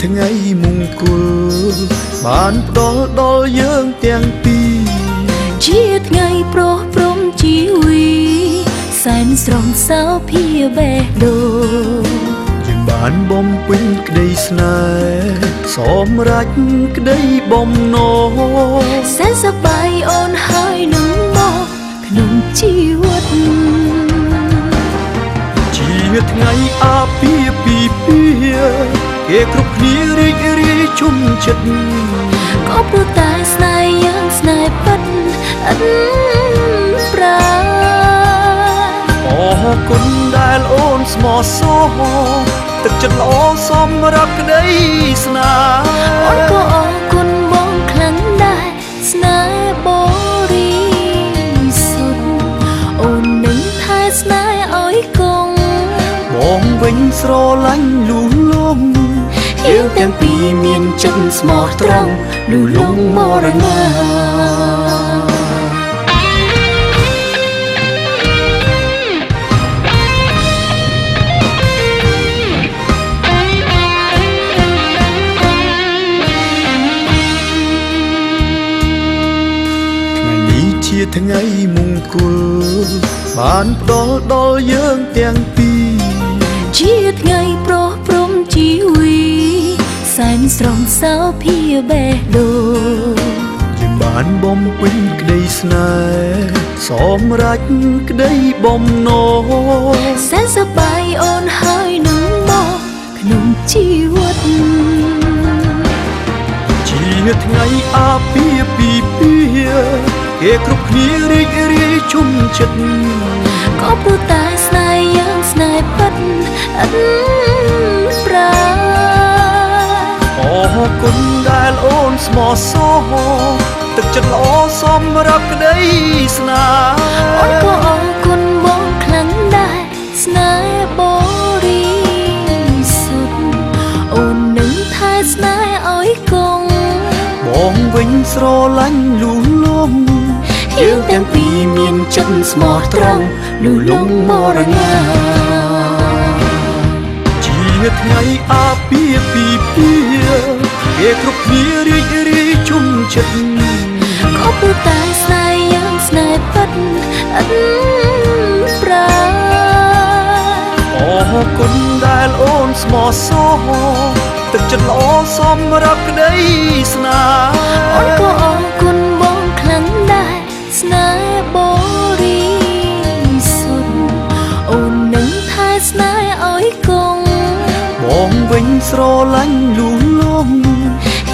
ថ្ងៃមង្គលបានផ្ដល់ដល់យើងទាំងពីរជាថ្ងៃប្រោះព្រំជីវីសែនស្រស់សោភាបេះដូងយើងបានបំពេញក្តីស្នេហ៍សម្រេចក្តីបំណងសែនសប្បាយអូនហើយនឹងមកក្នុងជីវិតជាថ្ងៃអាពាហ៍ពិពាហ៍គេគ្រប់គ្នារីករាយជុំចិត្តក៏ព្រោះតែស្នេហ៍យ៉ាងស្នេហ៍ពិតឥតប្រាអរគុណដែលអូនស្មោះសរទឹកចិត្តល្អសម្រាប់ក្តីស្នេហ៍អូនក៏អរគុណបងខ្លាំងដែរស្នេហ៍បរិសុទ្ធអូននឹងថែស្នេហ៍ឲ្យគង់បងវិញស្រឡាញ់លូលំយើងទាំងពីរមានចិត្តស្មោះត្រង់លូលំមរណាជាថ្ងៃមង្គលបានផ្ដល់ដល់យើងទាំងពីរជាថ្ងៃប្រោះព្រំជីវីសែនស្រស់សោភាបេះដូងយើងបានបំពេញក្តីស្នេហ៍សម្រេចក្តីបំណងសែនសប្បាយអូនហើយនឹងមកក្នុងជីវិតជាថ្ងៃអាពាហ៍ពិពាហ៍គេគ្រប់គ្នារីករាយជុំចិត្តក៏ព្រោះតែស្នេហ៍យ៉ាងស្នេហ៍ពិតឥតប្រាអរគុណដែលអូនស្មោះសរទឹកចិត្តល្អសម្រាប់ក្តីស្នេហ៍អូនក៏អរគុណបងខ្លាំងដែរស្នេហ៍បរិសុទ្ធអូននឹងថែស្នេហ៍ឲ្យគង់បងវិញស្រឡាញ់លូលំយើងទាំងពីរមានចិត្តស្មោះត្រង់លូលំមរណាជាថ្ងៃអាពាហ៍ពិពាហ៍គេគ្រប់គ្នារីករាយជុំចិត្តក៏ព្រោះតែស្នេហ៍យ៉ាងស្នេហ៍ពិតឥតប្រាអរគុណដែលអូនស្មោះសរទឹកចិត្តល្អសម្រាប់ក្តីស្នេហ៍អូនក៏អរគុណបងខ្លាំងដែរស្នេហ៍បរិសុទ្ធអូននឹងថែស្នេហ៍ឲ្យគង់បងវិញស្រឡាញ់លូលំ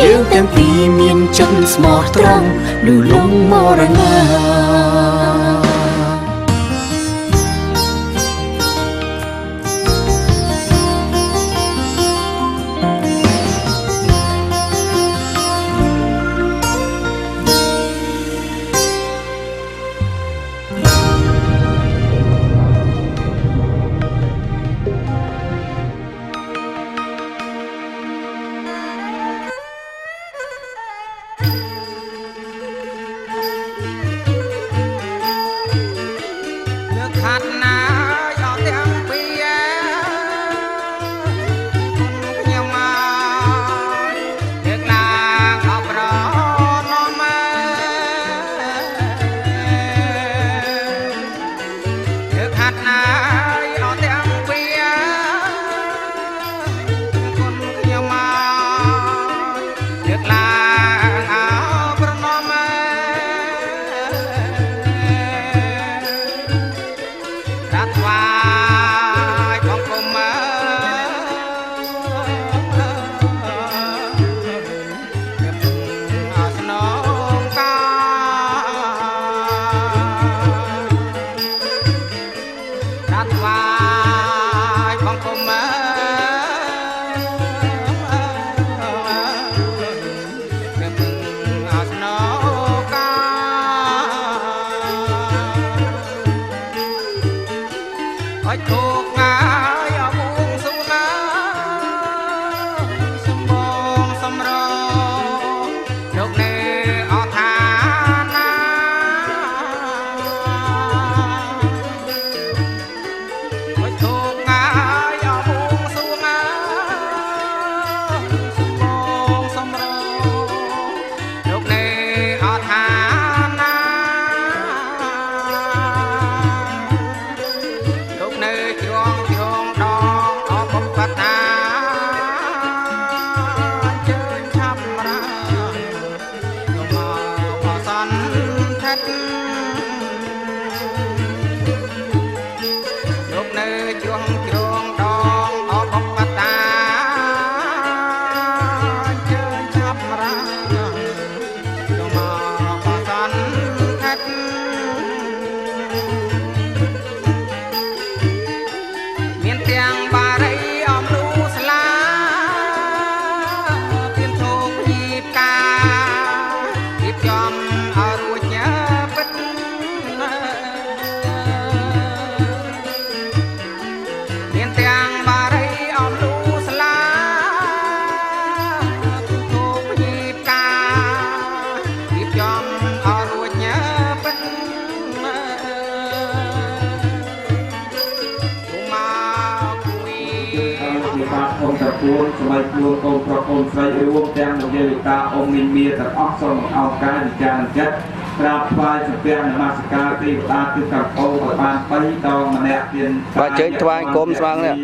យើងទាំងពីរមានចិត្តស្មោះត្រង់លូលំមរណា ពួនសម័យពួនកូនប្រុសកូនស្រីរួមទាំងលោកយាយលោកតាអ៊ំមីនមាទាំងអស់សូមអោបកាយវិចារចិត្តក្រាបថ្វាយសំពះនមស្ការទេវតាគឺកាពោឲ្យបាន3ដងម្នាក់ទៀតបើជើញថ្វាយគុំស្វាងនេះ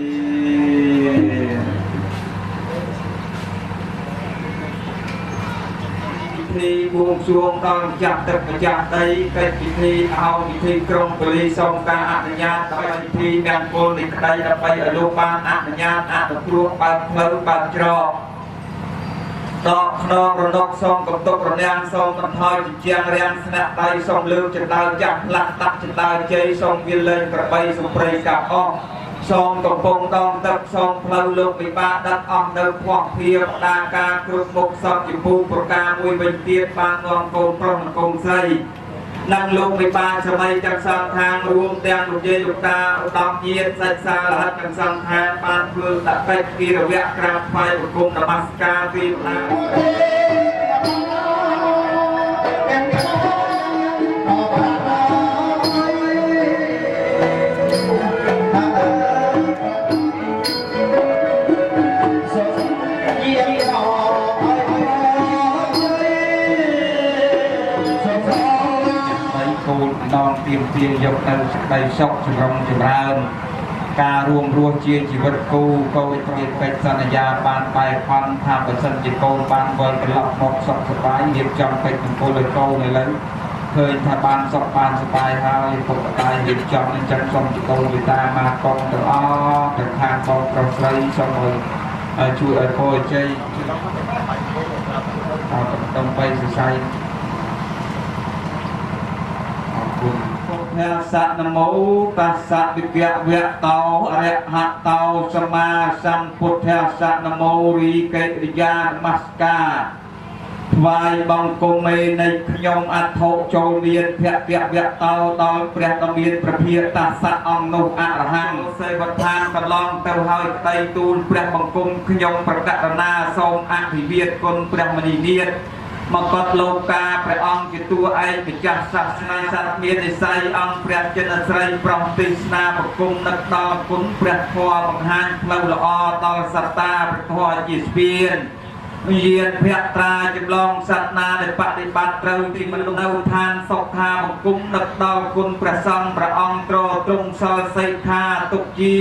ពិធីបួងសួងដល់ម្ចាស់ទឹកម្ចាស់ដីកិច្ចពិធីឲ្យពិធីក្រុងពលីសូមការអនុញ្ញាតដើម្បីពិធីទាំងពលនៃក្តីដើម្បីឲ្យលោកបានអនុញ្ញាតអនុគ្រោះបើកផ្លូវបើកច្រកដកខ្នងរដកសូមកំទុករនាំងសូមបន្ថយជាជាងរាំងស្នាក់ដៃសូមលើកចណ្ដើរចាស់ផ្លាស់ដាក់ចណ្ដើរជ័យសូមវាលែងក្របីសុព្រៃកាប់អស់សូមកំពុងដងទឹកសូមផ្លូវលោកវិបាកដឹកអស់នៅភ័ព្វភាវតាការគ្រប់មុខសពជាពូប្រការមួយវិញទៀតបាននាំកូនប្រុសនិងកូនស្រីនិងលោកវិបាកសម័យទាំងសងខាងរួមទាំងលោកយាយលោកតាឧត្តមញាតិសាច់សាលហិតទាំងសងខាងបានធ្វើដាក់កិច្ចគិរវៈក្រាបថ្វាយបង្គំនមស្ការពីតាដល់ទៀមទាយកទៅសេចក្តីសុខចម្រុងចម្រើនការរួមរស់ជាជីវិតគូកូនព្រាបកិច្ចសន្យាបានបែបផន់ថាបើសិនជាកូនបានវិលត្រឡប់មកសុខសប្បាយរៀបចំកិច្ចមង្គលឲ្យកូនឥឡូវឃើញថាបានសុខបានសប្បាយហើយពុទ្ធតារៀបចំអញ្ចឹងសូមជាកូនវិតាមកកងទាំងអស់ទាំងខាងបងប្រុសស្រីសូមឲ្យជួយឲ្យពរជ័យតាមតំបីសរសៃពុទ្ធសនមោតាសៈវិជ្ជវៈតោអរហតោសម្មាសម្ពុទ្ធសនមោរីកេរិយានមស្ការថ្វាយបង្គំមេនៃខ្ញុំអធិចូលមានភៈវៈតោដល់ព្រះដ៏មានព្រះភិតាសៈអង្គនោះអរហង្គសេវដ្ឋានកន្លងទៅហើយក្តីទូលព្រះបង្គំខ្ញុំប្រកករណាសូមអភិវាទគុណព្រះមនីនាថមកកត់លោកកាព្រះអង្គជាតួឯកម្ចាស់សាសនាសត្វមាននិស័យអង្គព្រះចិនស្រីប្រំទេសនាបង្គំនឹកដល់គុណព្រះធម៌បង្ហាញផ្លូវល្អដល់សត្តាព្រះធម៌ជាស្ពានយានភក្ត្រាចម្លងសត្វណាដែលបដិបត្តិត្រូវទីមនុស្សនៅឋានសុខាបង្គំនឹកដល់គុណព្រះសង្ឃព្រះអង្គទ្រទ្រង់សល់សេដ្ឋាទុកជា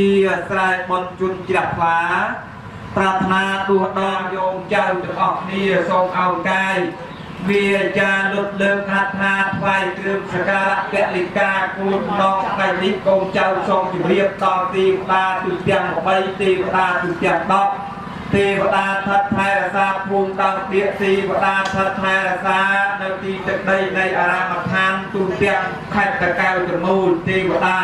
ស្រែបុណ្យជូនជ្រះថ្លាប្រាថ្នាដួសដងយោមចៅទាំងអស់គ្នាសូមឲ្យកាយវាចាលុតលើកហាត់ថាថ្វាយគ្រឿងសក្ការៈពលិកាគួរដងថ្ងៃនេះកូនចៅសូមជម្រាបដល់ទេវតាទូទាំង8ទេវតាទូទាំង10ទេវតាថិតថែរក្សាភូមិដល់ពាក្យទេវតាថិតថែរក្សានៅទីទឹកដីនៃអារាមដ្ឋានទូទាំងខេត្តតាកែវទាំងមូលទេវតា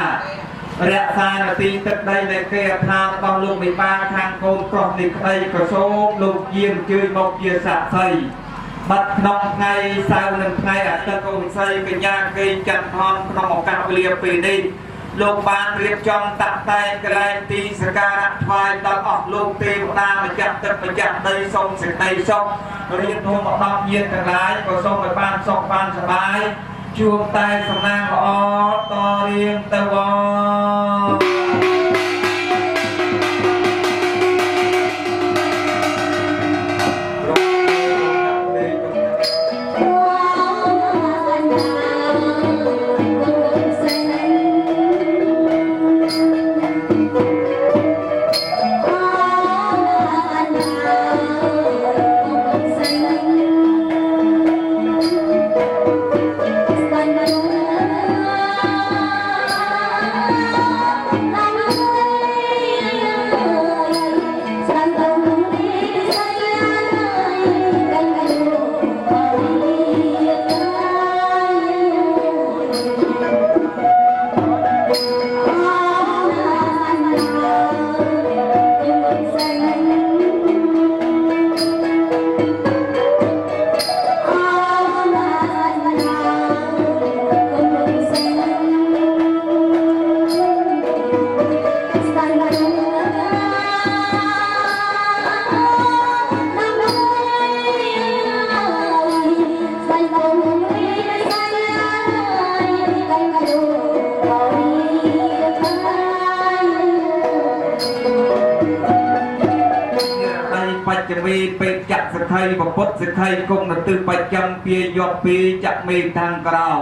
រក្សានៅទីទឹកដីនៃគេអថារបស់លោកមេបាខាងកូនប្រុសនេះក្តីក៏សូមលោកយាមជួយមកជាសាក្សីបាត់ក្នុងថ្ងៃសៅរ៍និងថ្ងៃអាទិត្យកូនស្រីកញ្ញាកេងចន្ទថនក្នុងឱកាសវេលាពេលនេះលោកបានរៀបចំតាក់តែងកន្លែងទីសក្ការៈថ្វាយដល់អស់លោកទេវតាម្ចាស់ទឹកម្ចាស់ដីសូមសេចក្តីសុខរៀបរួមមកដល់ញាតិទាំងឡាយក៏សូមឲ្យបានសុខបានសប្បាយជួបតែសំណាងល្អតរៀងទៅវ มีเป็ดจักสะไครประพดสะไครกงนตึกประจำเปียยอดปีจักมีทางกราว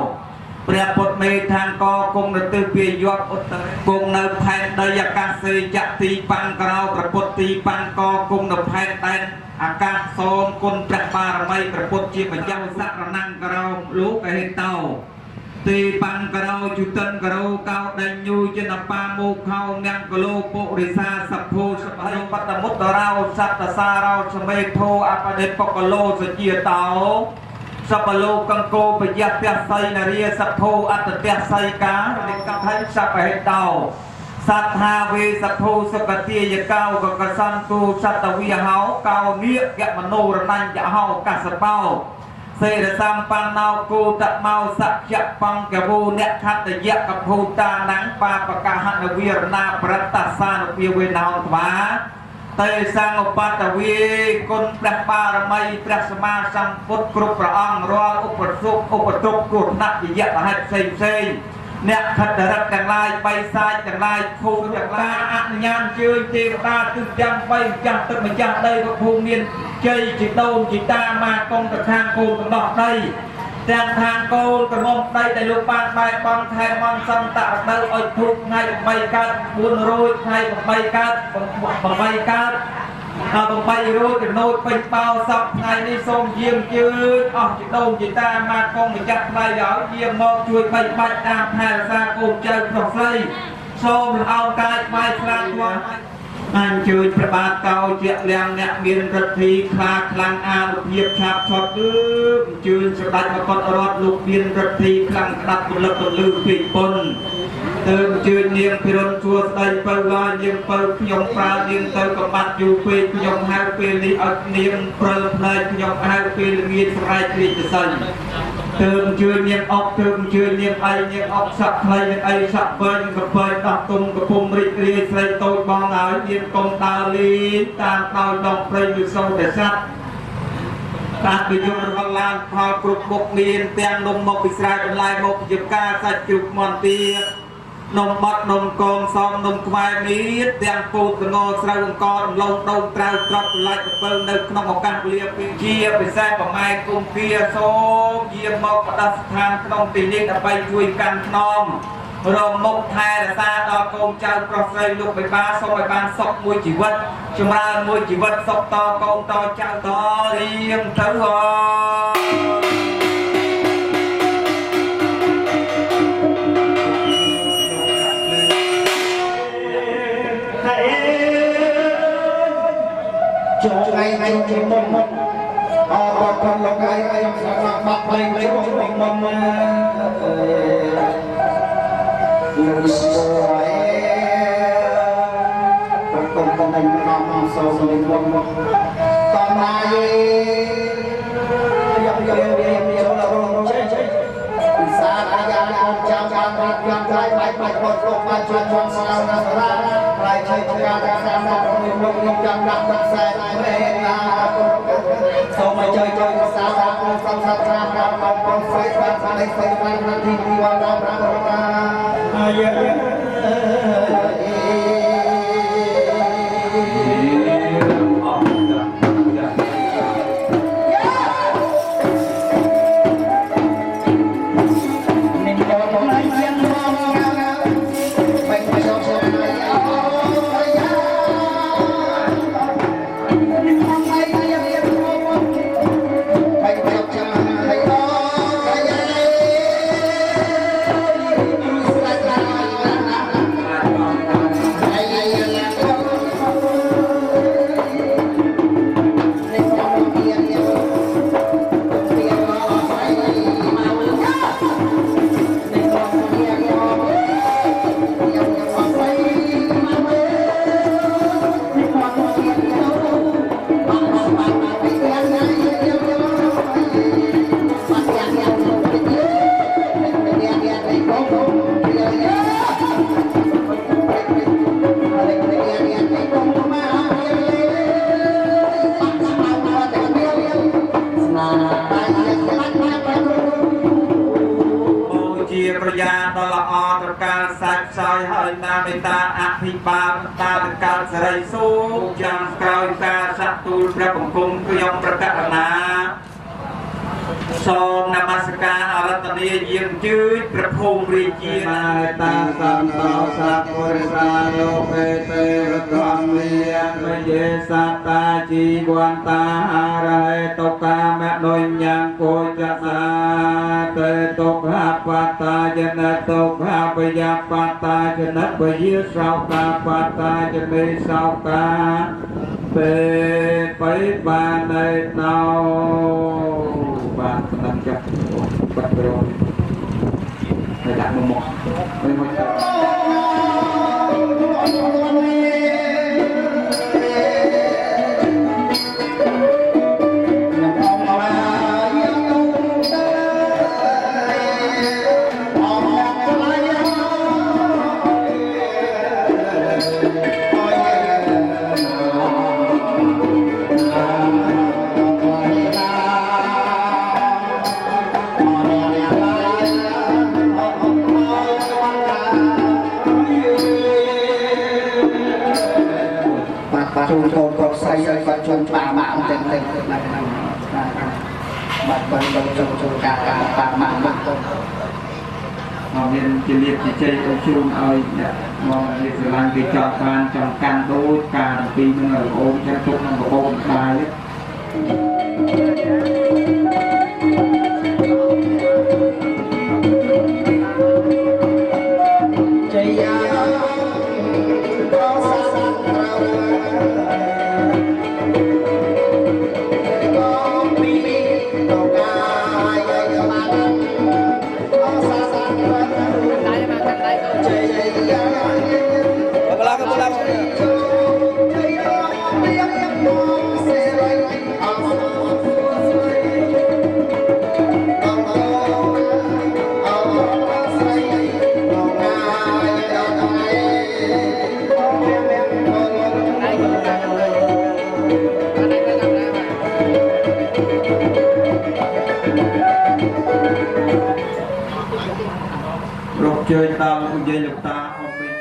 เปรียบปดมีทางกอกงนตึกเปียยอดอุตรกงนแผ่นใดอากาศเสยจักตีปังกราวประพดตีปังกอกงนแผ่นแตนอากาศโซมคนประปารไม่ประพดจีบเจ้าสักนังกราวลูกเห็นเต้าตีปังกระเราจุตันกระเราเก้าดันยูจนปาโมเขาเนียงกโลปุริสาสัพโพสปายปัตตมุตเราสัตตสาเราสมัยโทอปเดปกโลสเจียเตาสัพโลกังโกปยัตเตไซนารีสัพโพอัตเตไซกาเด็กกังไทสัพเหตเตาสัทธาเวสัพโพสกติยเก้ากกสันตุสัตวิหาเก้าเนียแกมโนรนันจะเฮากัสเป้าเสดสัมปันนาวกูตะเมาสัจจะปังกบูเนคัตยะกับภูตานังปาปะกาหันเวียรนาปรัตตสานเวียเวนาววาเตสังอุปัตเวกุลพระปารมัยพระสมาสัมพุทธกรุพระอังรออุปสุอุปตุกรุนักยะหัดเซยเซยเนคัตรัตจังไลไปสายจังไลภูจังไลอัญญาณเชื่อเทวดาตึกจังไปจังตึกมาจังได้ก็ภูเนียนใจจิตโตจิตตามากองตะทางโกนตะดอกได้แต่ทางโกนตะมองได้แต่ลูกปานใบปองไทยมองสัมตะเดินอ้อยทุกไงใบกัดบุญโรยไงใบกัดใบกัดเอาใบโรยแต่โน้ตเป็นเปล่าสับไงในทรงเยี่ยมจืดอ๋อจิตโตจิตตามากองมาจับใบเหยาเยี่ยมมองช่วยใบใบตามแผ่ซาโกนเจอปลอกไส้โซมเอากายใบคลาดตัวอันจืดประบาดเก่าเจียเลียงเนี่ยมีนรัทีคลาคลังอาเพียบชาบชอดดื้อจืดสกัดมากอดรอดลูกมีนรัทีคลังกระดับตุลตุลือปีปนเติมจืดเนียงพิรนชัวสไตเปิลลอยเนียงเปิลพยองปลาเนียงเติมกบัดอยู่เปพยองหายเปลีอัดเนียงเปิลเพลย์พยองหายเปลีมีสลายคลีจะสั่นเติมจืดเนียงออกเติมจืดเนียงไอเนียงออกสักใครเนียงไอสักเปิลกับเปิลตักตุ่มกับปุ่มริเรียใส่โตบองหายเนียงกองตาลีตามตาดองเปลอยู่โซ่แต่สัตการไปยมรังลานพอกรุบบกเนียนเตียงนมมกอิสราเอลลายมกยิบกาสัจจุกมอนเตียนมบัดนมกองซองนมควายมีดเตียงปูตงอสระกอนลงตรงตราวตรอบลายกระเปิลในขนมกันเลียบเชียไปแซ่บไม้กุมเพียโซเยี่ยมมกดัสทานขนมตีนี้ไปช่วยกันขนมรวมมกไทยซาดอกงเจ้าปลอกใส่ลูกไปบ้าส่งไปบ้านศพมวยจีวัดชมรามวยจีวัดศพต่อกงต่อเจ้าต่อเรียงเถื่อจงไงไงจงมงออกคนลงไงไงสักบักเพลงจงมงดูสวยตรงตรงนั้นน้องโซ่สวยมงตอนไหนยังเราสาธยายามจำการรักยังใจไปกดลงมาชวนชวนสาวนาสระใครใช้ต้องการรักษาสาวคนลงลงจำรักรักษาในเวลาโซ่ไม่ใจใจสาวสาวคนสัมผัสราบรับความคนไฟฟ้าไฟฟ้านาทีที่วันรับรับมาเยอะ ហើយណាមេតាអភិបាលតាតកាលសរិសូចាំក្រោយការសទូលព្រះបង្គំខ្ញុំប្រកាសណាសូមនមស្ការអរតនីយាងជឿចព្រះភូមិរាជាណាតាសន្តោសត្វពុរិសាលោកេទេរធម្មយានវិយេសតាជីវន្តាហារហេតុកាមនុញ្ញងកោចសាតេតុខបតាចនតុខបយបតាចនបយាសោកាបតាចមេសោកាពេបៃបានឯណោបានប៉ុណ្ណឹងចាស់បាត់ប្រយតែដាក់មកមិនមកទៅជូនកូនកូនស្រីឲ្យគាត់ជូនច្បាស់មកតែតែបាទចូលការតាមមកមកមានជាលៀបជាជ័យទៅជូនឲ្យអ្នកមករៀបស្រឡាញ់គេចោតបានចង់កាន់ដូចការពីនឹងអូនចាត់ទុកនឹងបបោនស្ដាយជ័យយ៉ាជើញដល់លោកយាយលោកតាអមវិញ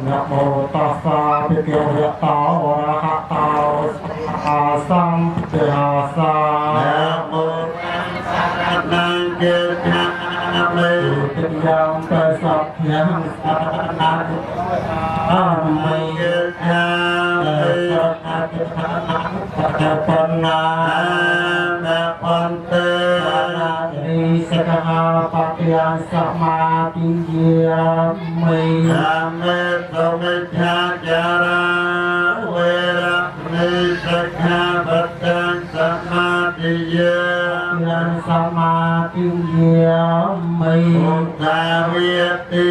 Namo tassa bhagavata arahato อาสัมเตอาสาโมนังเกตังเมติยังเปสัพยังสัพนาอามิเกตังเปสัพยังปัญนาปันเตริสกหาปัจยังสัมมาติเยเมเมตเมชาจาราเวระนิสกาปัจจังสัมมาติเยยังสัมมาติเยเมอุตาวิติ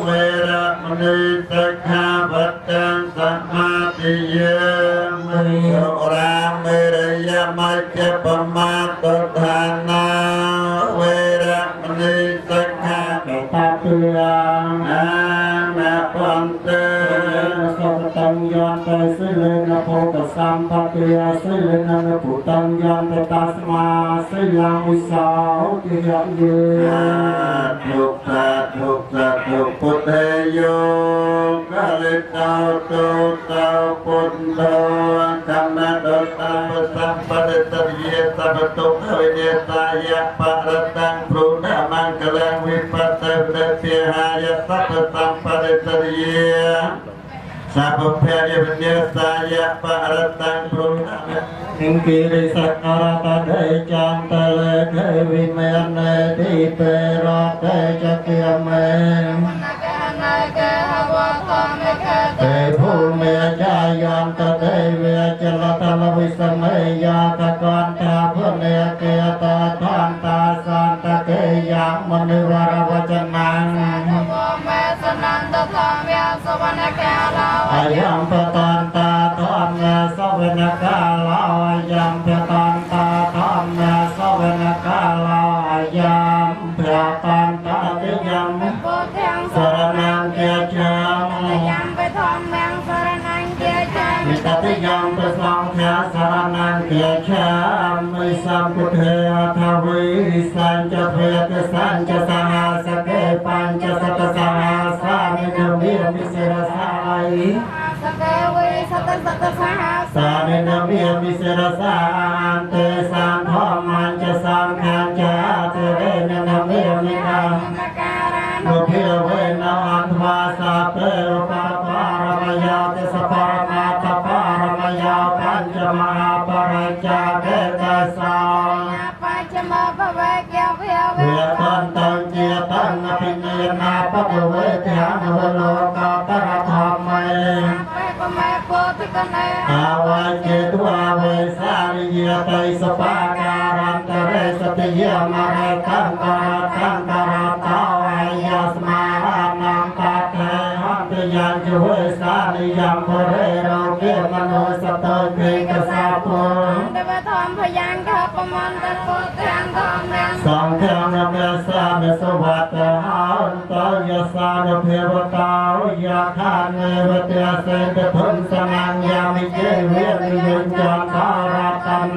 เวระนิสกาปัจจังสัมมาติเยเมสุราเมรยมัจจปมาตทานาเวระนิสกาปิตาเตืองอานาปันเตสุตังยันเตสิเลนะโพกสัมปะเตสิเลนะปุตังยันเตตัสมาสิยังวิสาติยะเยทุกขะทุกขะทุกพุทธโยกะลิตาโตตาปุตโตกัมนะโตตาสัมปะเตเยสัพตุขวิเนตายะปะระตังพรุณะมังคลังวิปัสสเตเปียหายะสัพสัมปะเตเยสัพเพยวิเนตายะปะระตังพรุณะหิงกิริสักการะตะเดจันตะเลเทวิเมเนติเปรอเตจักเกเมเตภูเมยายันตะเดเวจลตะลวิสเมยาตะกันตาพุเนเกตะทันตาสันตะเกยังมณิวรวจนังอายังปตันตาธรรมสเวนกาลาอายังปตันตาธรรมสเวนกาลาอายังปตันตาติยังสรนังเกียจังมิตติยังปสังฆาสรนังเกียจังมิสัมพุทเททวิสัญจเพตสัญจสหัสเกปัญจสัตสหัสสานิโนมิมิเสรสายสานิโนมิมิเสรสาอันเตสังฆมันจะสังฆัญจะเตเรนโนมิมินังโนเพียเวนะอันทวาสาเปโรปาปารมยาเตสปารมาตปารมยาปัญจมหาปริจาเกตสังเวตันตังเจตังอภิเนนาปะเวทหานวโลกาตระธรรมเมอาวัยเจตุอาเวสาริยไตสปาการันตเรสติยามะเรตังกราตังกราตาวายาสมานังตาเตหัตยัญจุเวสาริยัมภเรโรเกมโนสตเกกสาปุสังฆังนะเมสาเมสวัตตาอันตยสานเพวตายาคาเนวเตเสตพุนสนังยามิเจเวริยุญจันทาราตัน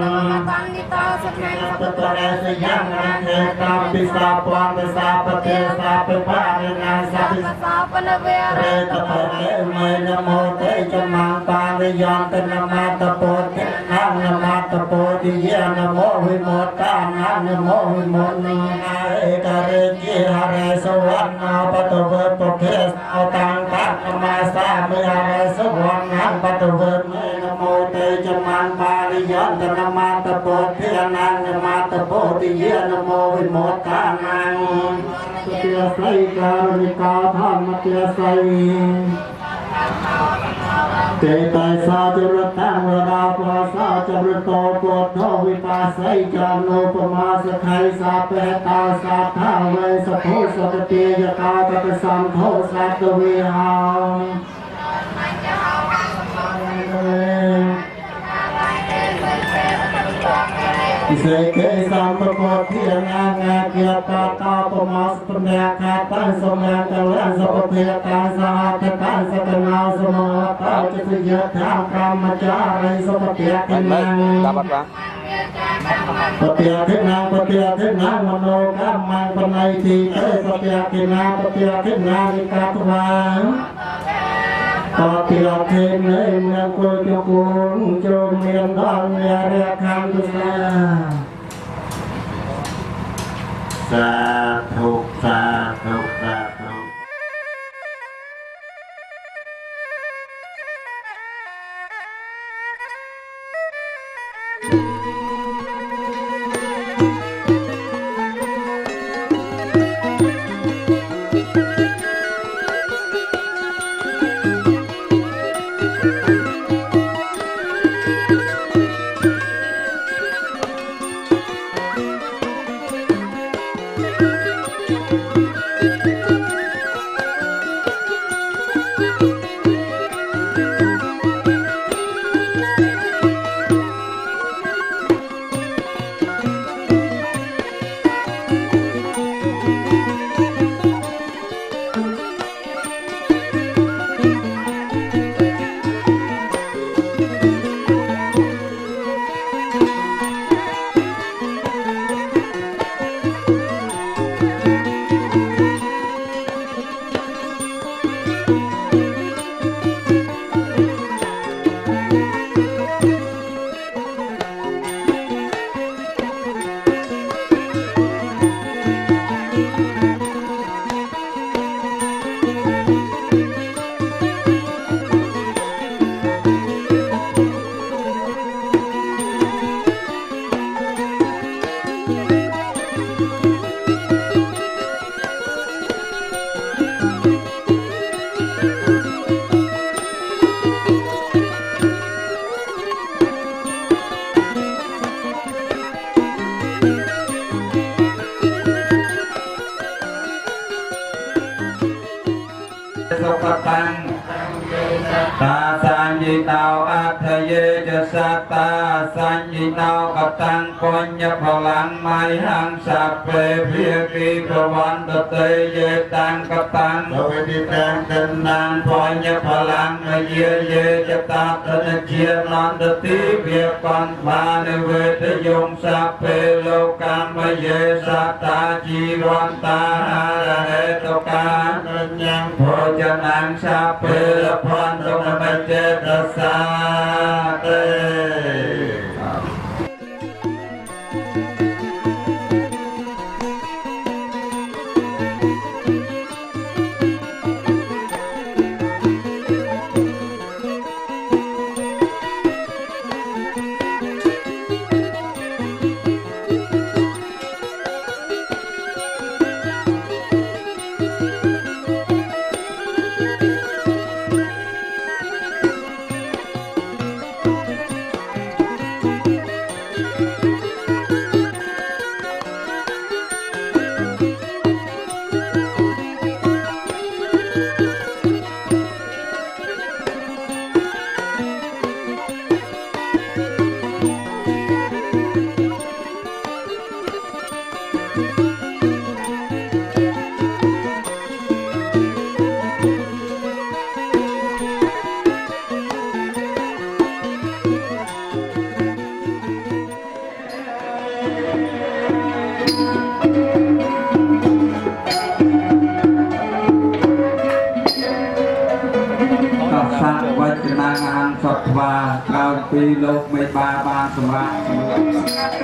ตตะเรสยังนันเทตัมปิสาปันสาปเตสาปภาเรนังสัพพิสาปนเวเรตปะเรเมนโมเตจมังปาริยันตนะมาตโปตินังนะมาตโปติเยนะโมวิโมตตานังนะโมวิโมนีนาเอกเรจิหะเรสวรรณปะตเวปะเทสอตังตังมาสามิหะเรสวรรณปะตเวเมนะโมเตจมังปาริยันตนะมาตโปตินังนะมาตโปติเยนะโมวิโมตตานังตุเตไสการณิกาธรรมเตไสเตตัยสาจุรตังวราภาสาจรุโตโกโทวิปาสัยจามโนปมาสไขสาเปตาสาทาเวสโพสกติยตาตะสัมโทสัตเวหังเสกเกสัมปโกทิยางาเกียตาตาปมาสปเนคาตังสมังกัลลังสปเทตาสาตตังสกนาสมะตาจิตยะธากรรมจาริสปเทตินังปเทียทินังปเทียทินังมโนกรรมังปนัยทีเตปเทียทินังปเทียทินังวิกัตวัง ก็เตียวเทนเลยเมืองโกจงกุงโจมเมียนดอนเรียเรียคำตุลาสาธุสาธุสาธุ สุขตังตาสัญญิตาวอัตเยจะสัตตาสัญญิตาวกตังปุญญพลังไมหังสัพเพเพียกีพวันตเตเยตังกตังเวทิตังตันนังปุญญพลังเยเยจะตาตนเจียนันตติเพียปันปานเวทยงสัพเพโลกัมเยสัตตาจีวันตาหาเหตุกายังโพจนังสัพเพพันตุมเจตสาเต ពីលោកមេបាបានសម្រាប់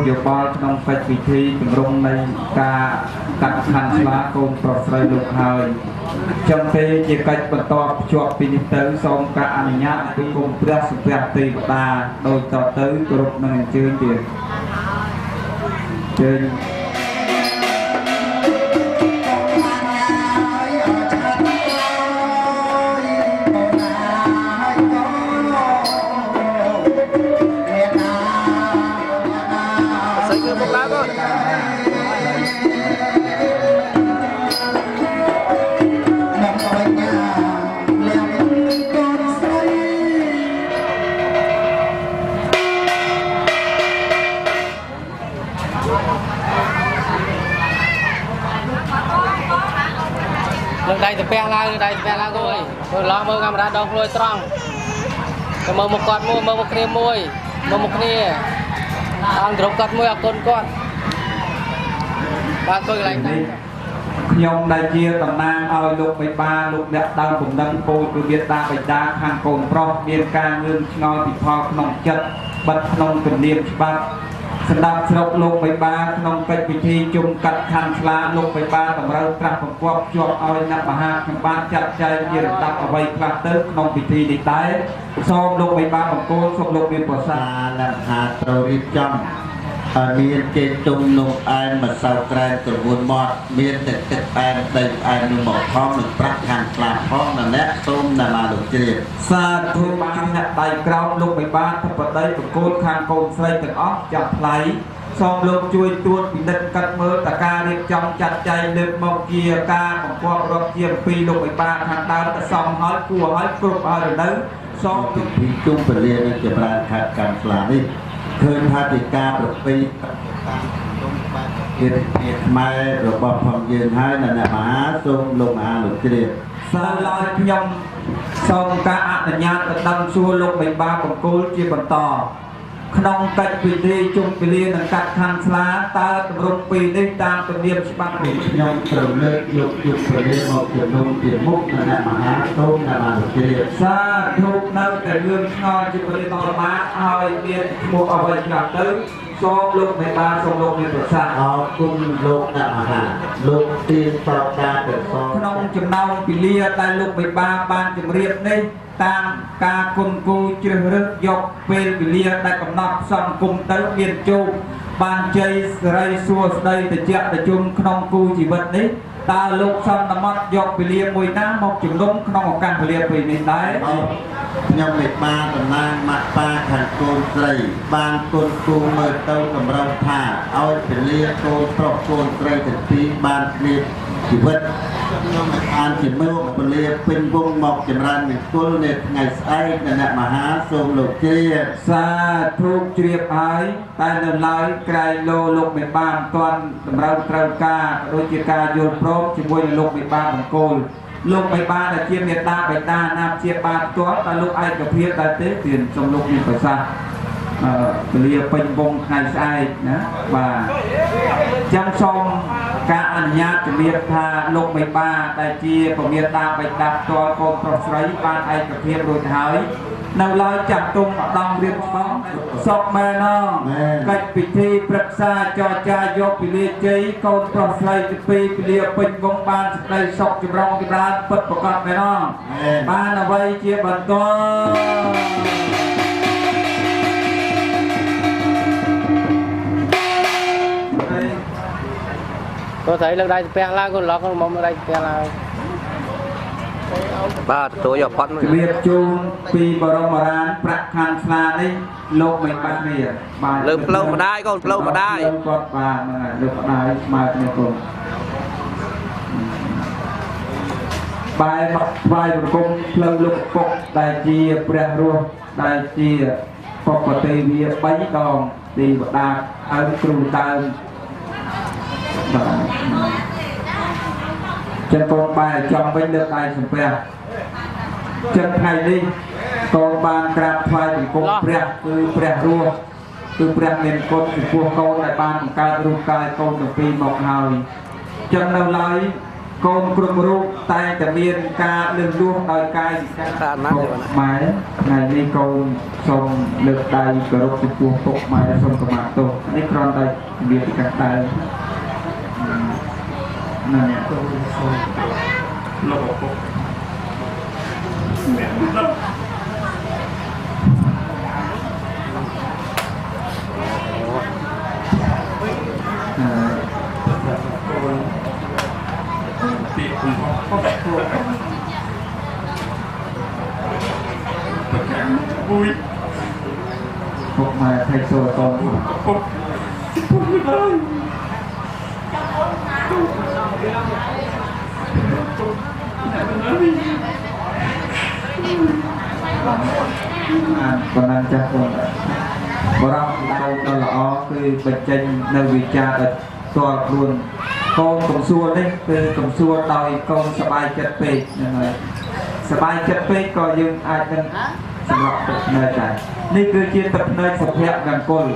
យោបល់ក្នុងកិច្ចពិធីគម្រោងនៃការកាត់ខាន់ស្លាកូនប្រុសស្រីលោកហើយចឹងទេជាកិច្ចបន្តភ្ជាប់ពីនេះទៅសូមការអនុញ្ញាតពីគុំព្រះសុភ័ក្រទេវតាដោយតទៅគ្រប់នឹងអញ្ជើញទៀតជើញ แปลงลายได้แปลงลายด้วยล้อมือกำลังดองลอยตรังก็มือมุกกอดมือมุกเนียมวยมือมุกเนียทางตรงกอดมวยคนกอดบางตัวอะไรกันខ្ញុំដែលជាតំណាងឲ្យលោកបិបាលលោកអ្នកដើមកំណឹងពោលគឺវាតាបិតាខាងកូនប្រុសមានការងឿងឆ្ងល់ពីផលក្នុងចិត្តបិទក្នុងទំនៀមច្បាប់សម្រាប់ស្រុកលោកបិបាលក្នុងកិច្ចពិធីជុំកាត់ខណ្ឌឆ្លាលោកបិបាលតម្រូវត្រាស់បង្គាប់ជាប់ឲ្យអ្នកមហាខ្ញុំបានចាត់ចែងជាលំដាប់អ្វីខ្លះទៅក្នុងពិធីនេះដែរសូមលោកបិបាលបង្គោលសូមលោកមានប្រសាលំហាត្រូវរៀបចំមានចេទុំនំអែនម្សៅក្រែមក្រវួនមាត់មានទឹកទឹកអែនដីអែននំមកផងនឹងប្រាក់ខាងខ្លាផងអ្នកសូមណាមកលោកជ្រាបសាធុបានអ្នកដៃក្រោមលោកបិបាលធិបតីបង្គោលខាងកូនស្រីទាំងអស់ចាប់ថ្លៃសូមលោកជួយត្រួតពិនិត្យកាត់មើលតការរៀបចំចាត់ចែងលើកមកជាការបង្គាប់រាប់ជាពីលោកបិបាលខាងដើមទៅសមហើយគួរហើយគ្រប់ហើយនៅសូមពិធីជុំពលានឹងចម្រើនខាត់កម្មស្លានេះឃើញថាពីការប្រពៃជាតិខ្មែររបស់ផងយើងហើយនៅអ្នកមហាសូមលោកមហាលោកជ្រាបសាឡើយខ្ញុំសូមការអនុញ្ញាតទៅដឹងសួរលោកបិបាលបង្គោលជាបន្តក្នុងកិច្ចពិធីជុំពលានឹងកាត់ខណ្ឌស្លាតើទម្រង់ពីរនេះតាមទំនៀមច្បាប់នេះខ្ញុំត្រូវលើកយកយុគពលាមកជំនុំជាមុខនៅអ្នកមហាសូមអ្នកមហាលោកជ្រាបសាធុនៅតែរឿងឆ្ងល់ជាពលាបរមាឲ្យមានឈ្មោះអ្វីខ្លះទៅសូមលោកបិបាលសូមលោកមានប្រសាសន៍អរគុណលោកអ្នកមហាលោកទានប្រកាសទៅសក្នុងចំណោមពលាដែលលោកបិបាលបានជម្រាបនេះតាមការគុណគូជ្រើសរើសយកពេលវេលាដែលកំណត់សង្គមទៅមានជោគបានជ័យសេរីសួស្តីតិចតជុំក្នុងគូជីវិតនេះតើលោកសន្មតយកវេលាមួយណាមកជំនុំក្នុងឱកាសវេលាពេលនេះដែរខ្ញុំបិបាលតំណាងម៉ាក់ប៉ាខាងកូនស្រីបានគុណគូមើលទៅតម្រូវថាឲ្យវេលាកូនប្រុសកូនស្រីទាំងពីរបានគ្នាជីវិតខ្ញុំបានជាមើលពលាពេញវងមកចម្រើនមង្គលនៅថ្ងៃស្អែកនៅអ្នកមហាសូមលោកជ្រាបសាធុជ្រាបហើយតែនៅឡើយក្រែងលោកបិបាលមិនទាន់តម្រូវត្រូវការដូចជាការយល់ព្រមជាមួយនឹងលោកបិបាលបង្គោលលោកបិបាលដែលជាមេតាបិតាណាមជាបានផ្ទាល់តែលោកឯកភាពតែទេទានសូមលោកមានប្រសាសន៍ពលាពេញវងថ្ងៃស្អែកណាបាទចាំសូមការអនុញ្ញាតជំរាបថាលោកបិបាលដែលជាពមេតាបិតាផ្ទាល់កូនប្រុសស្រីបានឯកភាពរួចហើយនៅឡើយចាក់ទុំឧត្តមរៀបស្បង់សុកមែនកិច្ចពិធីប្រឹក្សាចរចាយកពលាជ័យកូនប្រុសស្រីទីពីរពលាពេញវងបានសេចក្តីសុខចម្រុងចម្រើនពិតប្រកបមែនបានអ្វីជាបន្តtôi thấy lần đây pe la con lót con mong đây pe la ba tôi giờ phátជំរាបជូនពីបរមរានប្រាក់ខាងស្លានេះលោកមិនបាត់គ្នាបាទលើផ្លូវម្ដាយកូនផ្លូវម្ដាយគាត់បាទហ្នឹងលើម្ដាយស្មើគ្នាកូនបាយមកថ្វាយបង្គំផ្លូវលោកពុកដែលជាព្រះរស់ដែលជាពុកប្រទេវា3ដងទីបដាឲ្យគ្រូដើមបាទចឹងកូនបែរចំវិញលើកដៃសំពះចឹងថ្ងៃនេះកូនបានក្រាបថ្វាយបង្គំព្រះគឺព្រះរស់គឺព្រះមានគុណចំពោះកូនដែលបានបង្កើតរូបកាយកូនទាំងពីរមកហើយចឹងនៅឡើយកូនគ្រប់រូបតែតែមានការលឿនលួសដោយកាយវិការម៉ែថ្ងៃនេះកូនសូមលើកដៃគោរពចំពោះពុកម៉ែសូមកម្មាទោសនេះគ្រាន់តែមានពីកាតែណាកូនសូមលោកពុកមានដល់ពីគុំពុកបុយពុកមកថៃសូតនពុកមិនដល់បណ្ដាចាស់បងបរោះដៅដល់ល្អគឺបញ្ចេញនៅវិចារដោយផ្ទាល់ខ្លួន con cầm xua đấy từ cầm xua đòi con sờ bài chật pê này sờ bài chật pê coi dương ai nên sờ lọc tập nơi nàyนี่คือchia tập nơi sập hẹp gần cồn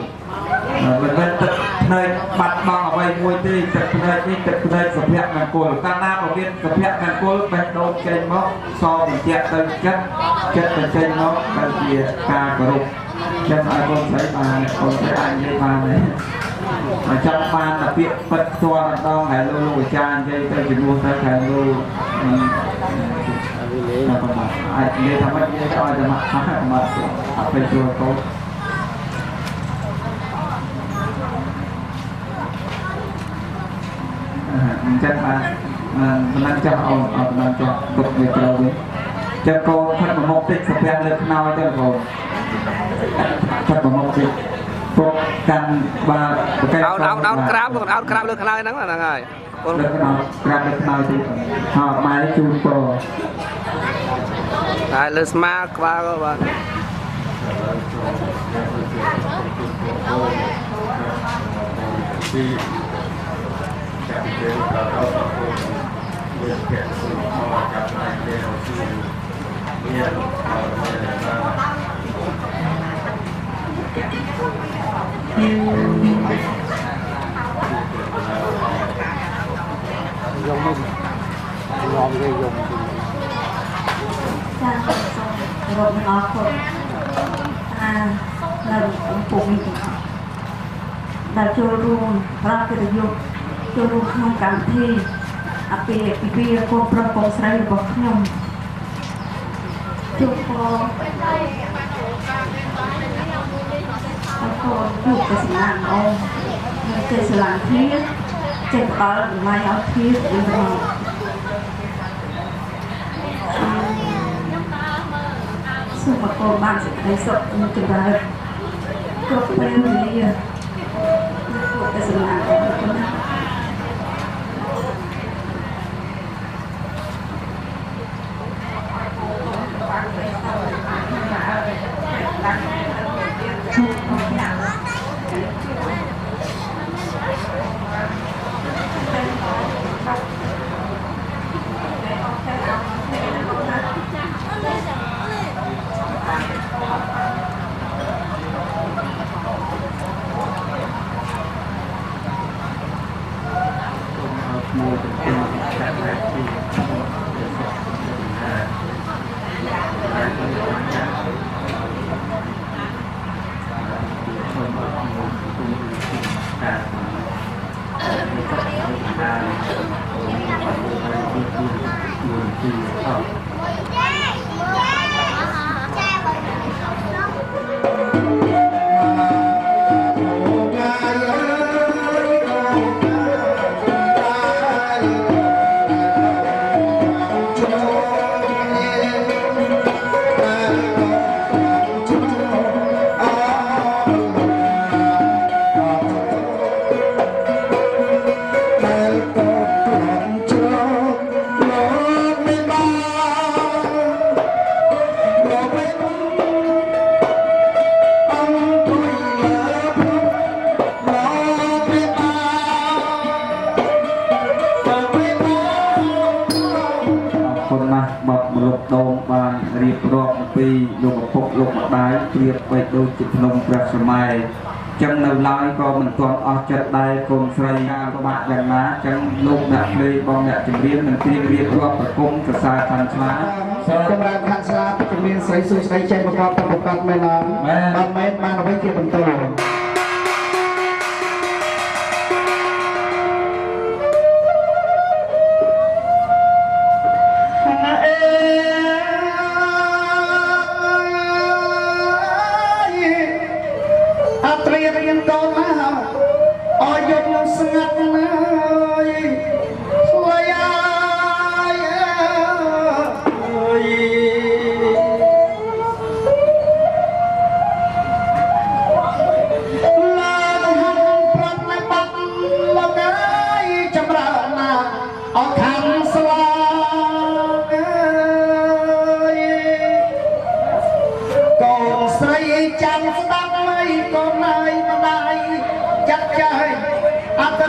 mình bên tập nơi bật băng ở đây môi tê tập nơi đi tập nơi sập hẹp gần cồn ca nam ở bên sập hẹp gần cồn bên đôi trên nó so mình chẹt tới chất bên trên nó bên kia ca cờ rục chân ai con thấy anh đây mà này mà trong ban là việc vật cho là đau hay lô lô chan dây tới chỉ mua tới hay lô là còn mà ai đây thằng anh đây coi là mặt phá mà phải chua tốt chân mình đang cho ông đang cho cục về cầu đấy cho cô thật một tích sập beng lên nào cho cô thật một tích phục căn ba cái áo crab được khơi nắng là ngày con được crab được nào thì họ máy chun cô tại lên smart qua các bạn dùng mình ngon cái dùng rồi ngọt rồi là phụ mình là cho luôn ra cái được cho luôn không cảm thi vì cô pro cô sai bọc nhom chụp cô chụp cái sự làm ông cái sự làm thiết trên đó mai áo thiết đi rồi xong mà cô bạn sẽ thấy sợ như cái bài cô quen đi cái sự làm ông chân nâu lái có mình toàn ở chật đây cùng xây ra các bạn gần má chân lúc đặt đi bom nhạc trình biến mình tiên biệt góp và cung cả xa thành xá trong ra thành xá trình biến xây xui xây chạy một con một con mê nón mê mang với kia bằng tù Hãy subscribe cho kênh Ghiền Mì Gõ để không bỏ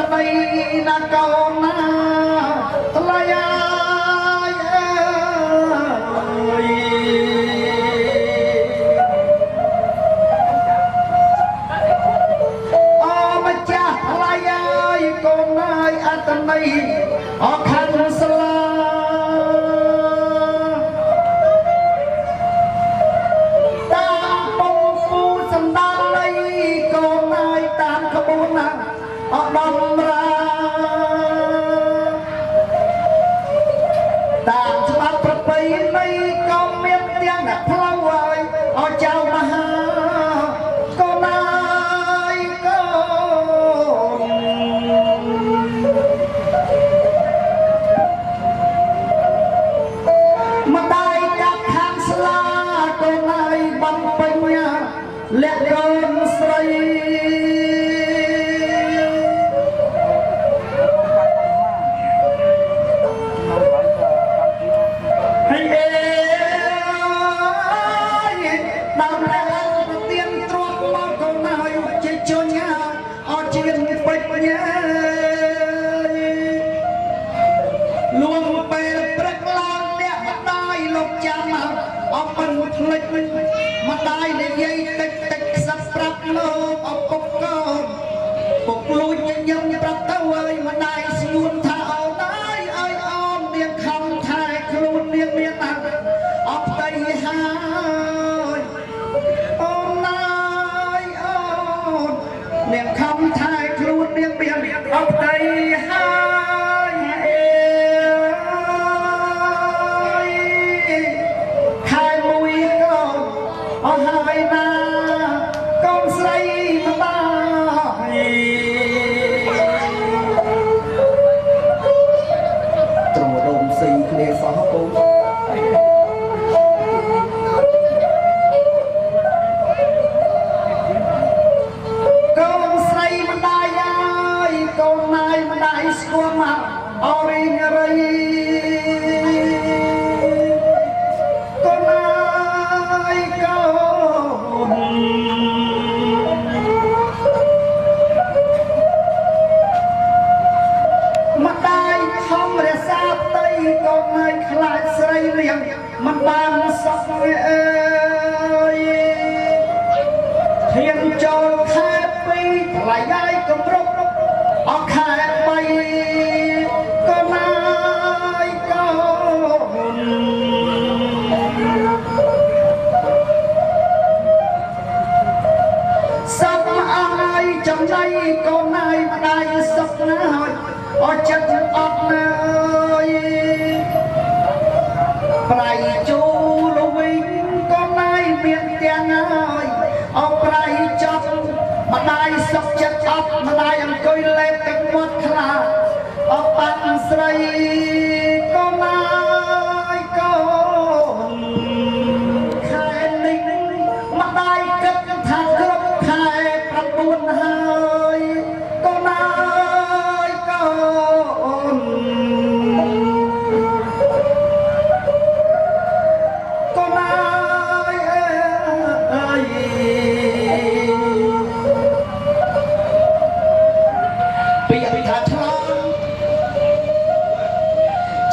lỡ ដីណាកូនណាថ្លៃអើយម្ចាស់ថ្លៃអើយកូនអើយអត្តន័យអខានស្លាអដំរាតាមច្បាប់ប្រពៃណីក៏មានទាំងអ្នកផ្លូវហើយអចៅមហាកូនអើយកូនម្ដាយកាត់ខាងស្លាកូនអើយបំពេញលក្ខកូនស្រីលួងពេលព្រឹកឡើងអ្នកម្ដាយលោកចាំមកអបមិនភ្លេចម្ដាយនិយាយតិចតិចសឹកប្រាប់លោកឪពុកកូនពុកលួចញញឹមប្រាប់ទៅឲ្យម្ដាយស្ងួនថាអូនអើយឲ្យអូននាងខំថែខ្លួននាងមានណាអបដីហើយអូនអើយអូននាងខំថែខ្លួននាងមានអបដីហើយអស់ហើយណាកូនស្រីម្ដាយទ្រដុំស៊ីគ្នាសោះកូនកូនស្រីម្ដាយអើយកូនម៉ែម្ដាយស្គាល់មកអរិញរៃខ្លាចស្រីលៀងមិនបានសក់អើយធានចូលខែពីរថ្លៃហើយកុំរុកអស់ខែ3ក៏ណាយកូនសក់អើយចំណៃកូនណាយម្ដាយសក់ណាហើយអស់ចិត្តអត់ណាប្រៃជូលវិញក៏ណាយមានទាំងហើយអបប្រៃចាប់ម្ដាយសុខចិត្តអត់ម្ដាយអង្គុយលេបទឹកមាត់ខ្លាអបបាក់ស្រីក៏ណាយកូនខែនេះម្ដាយគិតថាគ្រប់ខែ9ហើយក៏ណាយកូន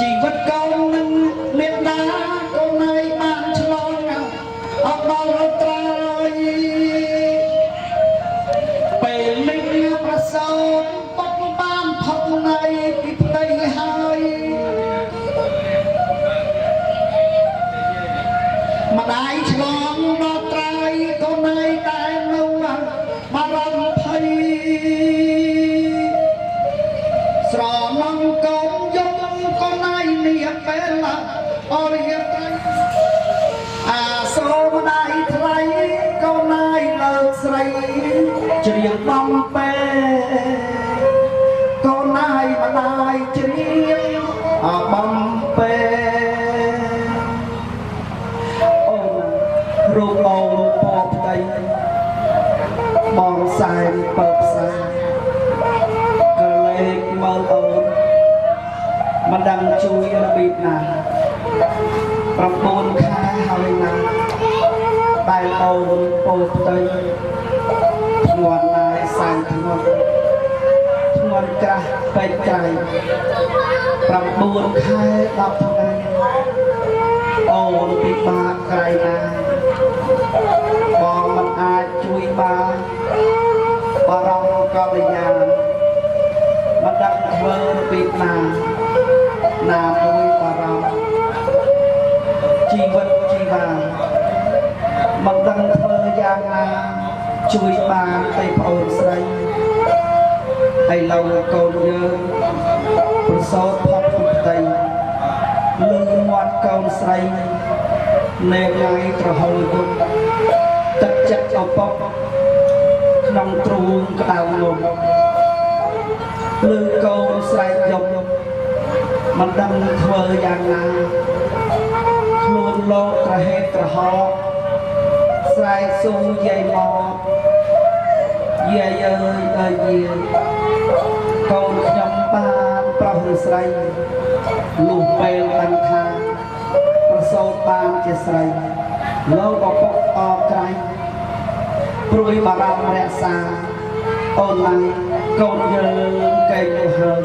ជីវិតកូននឹងមានដាកូនឯងបានឆ្លងអត់ដល់ត្រៃពេលនេះប្រសោតបុកបានផុតនៃពីផ្ទៃហើយម្ដាយឆ្លងដល់ត្រៃកូនឯងតែនៅបារម្ភភ័យស្រណំកូនយកកូនឯងនេះពេលអរិយត្រៃអាសូរម្ដាយថ្លៃកូនឯងលើកស្រីច្រៀងបំពេកូនឯងម្ដាយច្រៀងបំពេអូរូបអូនពណ៌ផ្ទៃបងសែនបើផ្សាក៏លេខមើលអូនមិនដឹងជួយរបៀបណា9ខែហើយណាតែអូនពោផ្ទៃធ្ងន់ណាស់សែនធ្ងន់ក ក្រាស់ពេកក្រៃ9 ខែ 10 ថ្ងៃអូនពិបាកក្រៃណាបងមិនអាចជួយបានបារម្ភកល្យាមិនដឹងធ្វើពីណាមួយបារម្ភជីវិតជីវាមិនដឹងធ្វើយ៉ាងណាជួយបានតែប្អូនស្រីឥឡូវកូនយើងប្រសូតផុតពីផ្ទៃលឺមាត់កូនស្រីនៅថ្ងៃក្រហមយប់ទឹកចិត្តអពកក្នុងទ្រូងក្តៅលំលឺកូនស្រែកយំមិនដឹងធ្វើយ៉ាងណាខ្លួនលោកត្រហេតត្រហោស្រែកស៊ូយាយមកយាយអើយអើយយាយកូនខ្ញុំបានប្រុសឬស្រីលុះពេលដឹងថាប្រសូតបានជាស្រីលោកឪពុកអរក្រៃព្រួយបារម្ភរក្សាអូនឡាយកូនយើងកែងទៅហើយ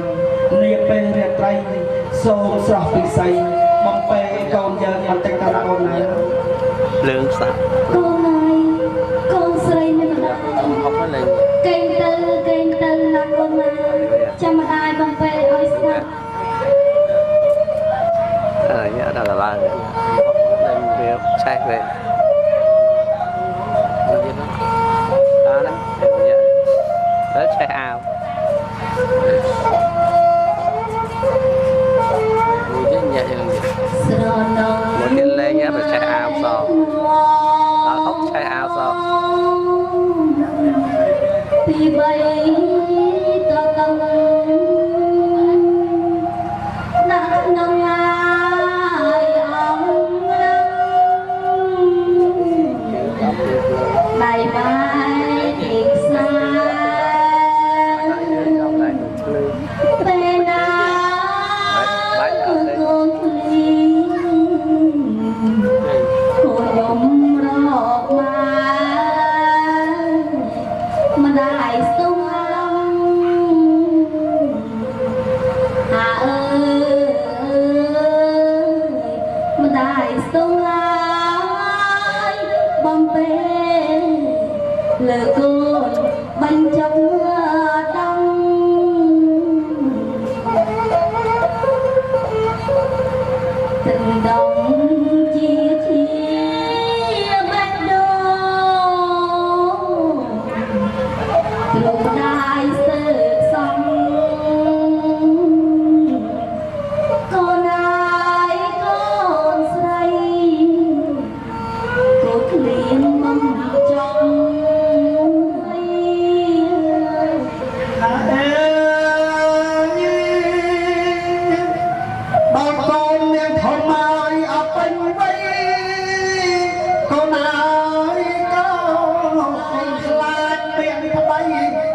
នាពេលរាត្រីសូមស្រស់ពិសីបំពេកូនយើងបន្តិចទៅអូនណាលើងសាកូនហើយកូនស្រីមិនដែរហប់ហ្នឹងកេងទៅណាកូនណាចាំម្ដាយបំពេឲ្យស្ដាប់ញ៉ាំដល់ឡើងតែវាឆេះវិញទៅឆេះអាវមួយញ៉ាំយ៉ាងនេះស្រណងមួយទៀតលេងទៅឆេះអាវសដល់ហប់ឆេះអាវសពី3តកងដាក់ក្នុងអាយអង្គដៃបាយទីខ្សាពេលណាកូនភ្លីកូនយំរកមកម្ដាយស្ទុំអាអើយម្ដាយស្ទុំឡើយបំពេលើកូនបញ្ចុះដំទឹកដងជាជាបេះដូងទ្រង់ដាយសើសំកូនអាយកូនស្រីកូនឃ្លៀងបំចង់បងកូននាងធំហើយអត់ពេញវ័យកូនអើយកូនខ្លាចមានប្តី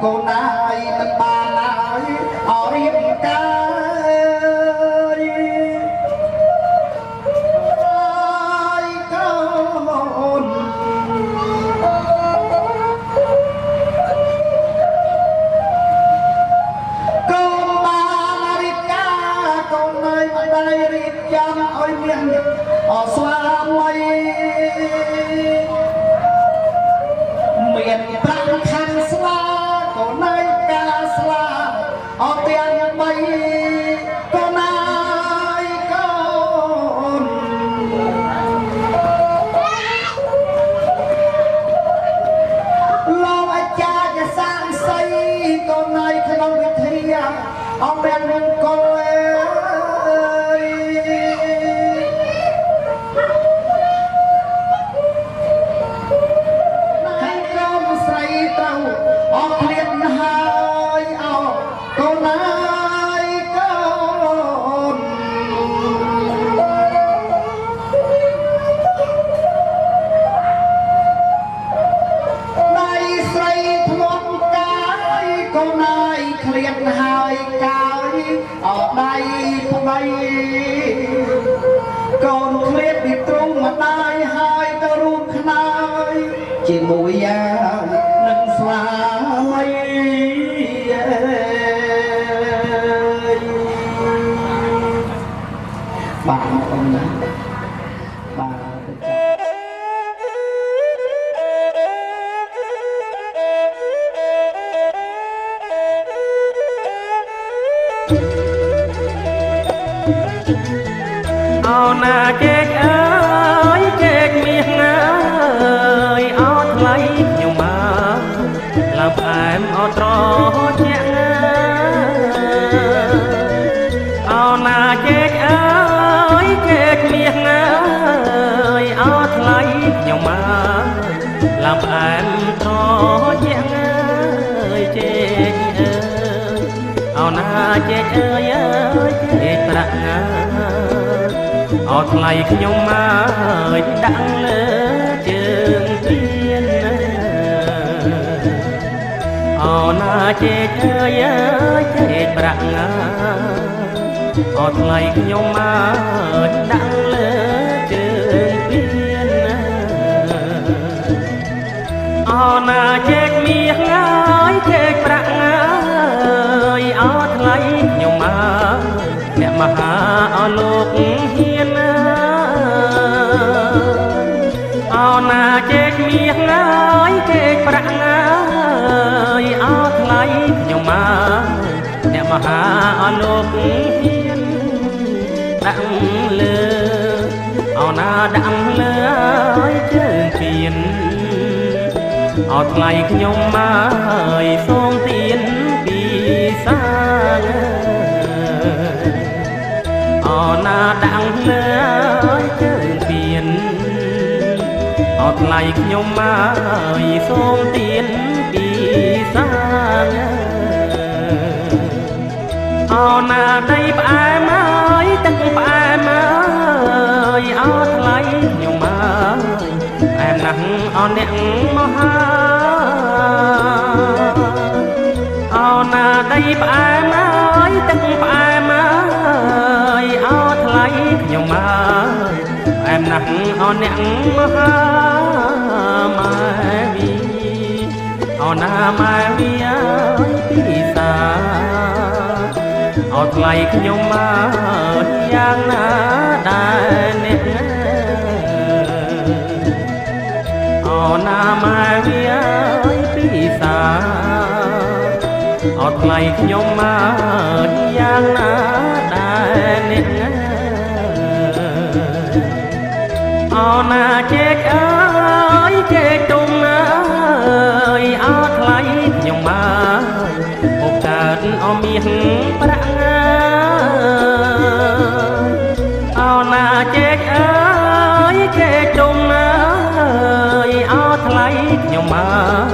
កូនអើយមិនបានហើយអរៀបកាយកូនកូនបានរៀបការកូននៅម្ដាយរៀបចំឲ្យមានស្វាមីមានប្រាំខណ្ឌស្លាកូននៅការស្លាអត់ទាំង3កូនអើយកូនលោកអាចារ្យសាងសីកូននៅក្នុងវិធីអត់មានមង្គលអត់ឃ្លាតហើយអោកូនអើយកូនដៃស្រីធ្លាប់កាយកូនអើយឃ្លាតហើយកាយអត់ដៃប្តីកូនឃ្លាតពីទ្រង់ម្ដាយហើយទៅរួមខ្នើយជាមួយយ៉ាងនឹងស្វាមី ខ្ញុំមកlàm em trò giang ơi chết ao na chết ơi ơi chết bạc ao thayខ្ញុំមកដាក់លើជើងទៀនao na chết ơi ơi chết bạc ao thayខ្ញុំមកដាក់លើជើងទៀនao na chết miếng ơi chết bạc ơi ao thayខ្ញុំមកអ្នកមហាអលោកហ៊ានអោណាចេកមាសអើយចេកប្រាក់អើយអោថ្លៃខ្ញុំមកអ្នកមហាអលោកហ៊ានដាក់លើអោណាដាក់លើអើយជើងពៀនអោថ្លៃខ្ញុំមកសូមទៀនពីសាងអោណាដាក់លើជើងពៀនអោថ្លៃខ្ញុំមកសូមទៀនពីសាងអោណាដីផ្អែមអើយទឹកផ្អែមអើយអោថ្លៃខ្ញុំមកផ្អែមណាស់អោអ្នកមហាអោណាដីផ្អែមអើយទឹកផ្អែមអើយអោថ្លៃខ្ញុំមកផ្អែមណាស់អោអ្នកមហាម៉ែវីអោណាម៉ែវីអើយពីសាអោថ្លៃខ្ញុំមកយ៉ាងណាដែរអ្នកអោណាម៉ែវីអើយពីសាអោថ្លៃខ្ញុំមកយ៉ាងណាដែរអ្នកអោណាចេកអើយចេកទុំអើយអោថ្លៃខ្ញុំមកអូកើតអមាសប្រាក់អោណាចេកអើយចេកទុំអើយអោថ្លៃខ្ញុំមក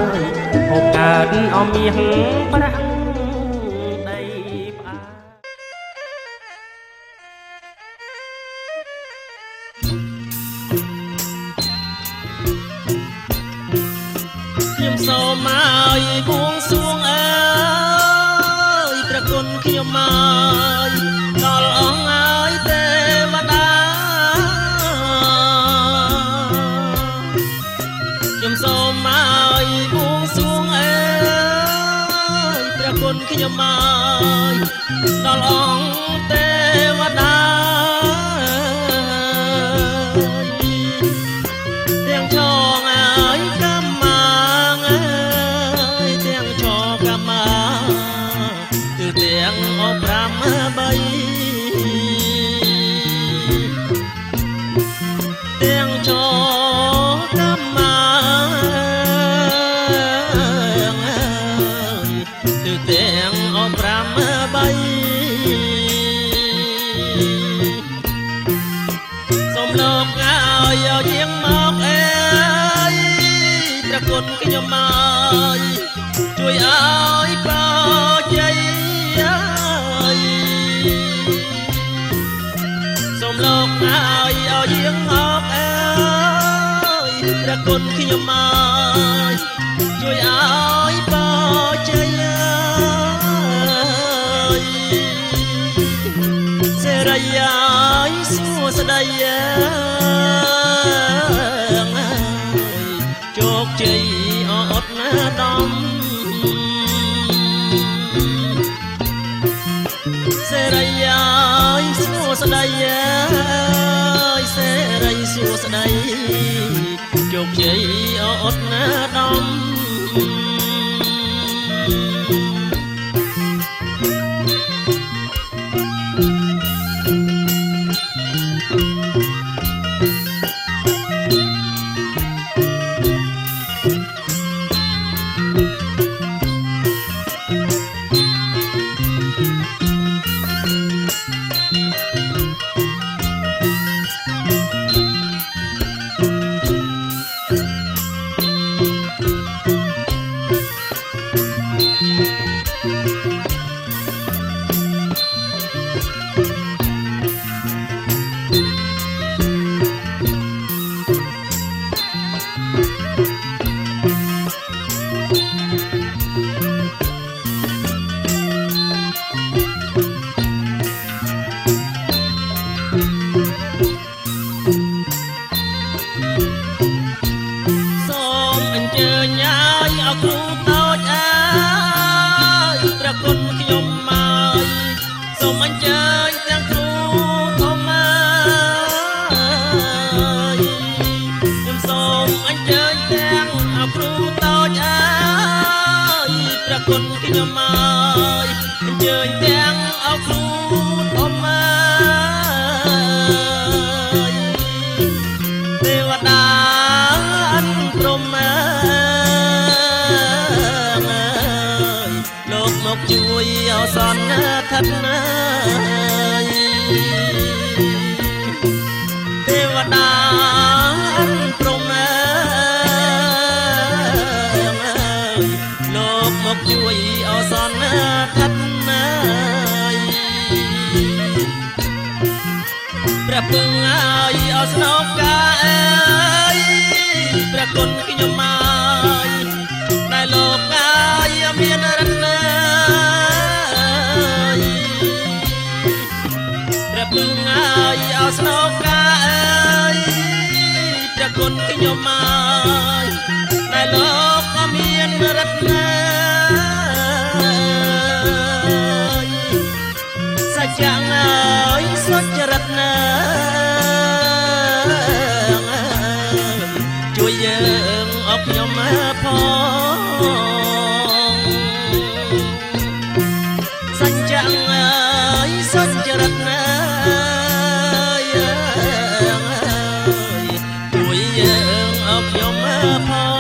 អូកើតអមាសប្រាក់ដីផ្អាខ្ញុំសូមឲ្យបួងសួងអើយព្រះគុណខ្ញុំមកដល់អង្គឲ្យទេវតាខ្ញុំសូមឲ្យបួងសួងអើយព្រះគុណខ្ញុំមកដល់អង្គទេវតាទាំងចងអើយកម្មទាំងចងកម្មគឺទាំងអបរំបីទាំងចងកម្មគឺទាំងអបរំបីសូមលោកឲ្យយាងមកអើយព្រះគុណខ្ញុំមកជួយឲ្យបោជ័យសូមលោកឲ្យយាងមកអើយព្រះគុណខ្ញុំមកជួយឲ្យបោជ័យសេរីឲ្យសួស្ដីជោគជ័យអត់ណាដំសេរីឲ្យសួស្ដីសេរីសួស្ដីជោគជ័យអត់ណាដំ ទេវតាអិនព្រំអើយលោកមកជួយអសន្នឋិតអើយទេវតាអិនព្រំអើយលោកមកជួយអសន្នឋិតអើយព្រះពឹងអើយអស្នងកាអើយព្រះគុណខ្ញុំអើយដែលលោកអើយមានរតនាព្រះពឹងអើយអស្នងកាអើយព្រះគុណខ្ញុំអើយដែលលោកក៏មានរតនាសច្ចៈអើយសុចរិតណាជួយយើងអបខ្ញុំផងសច្ចៈអើយសុចរិតណាជួយយើងអបខ្ញុំផង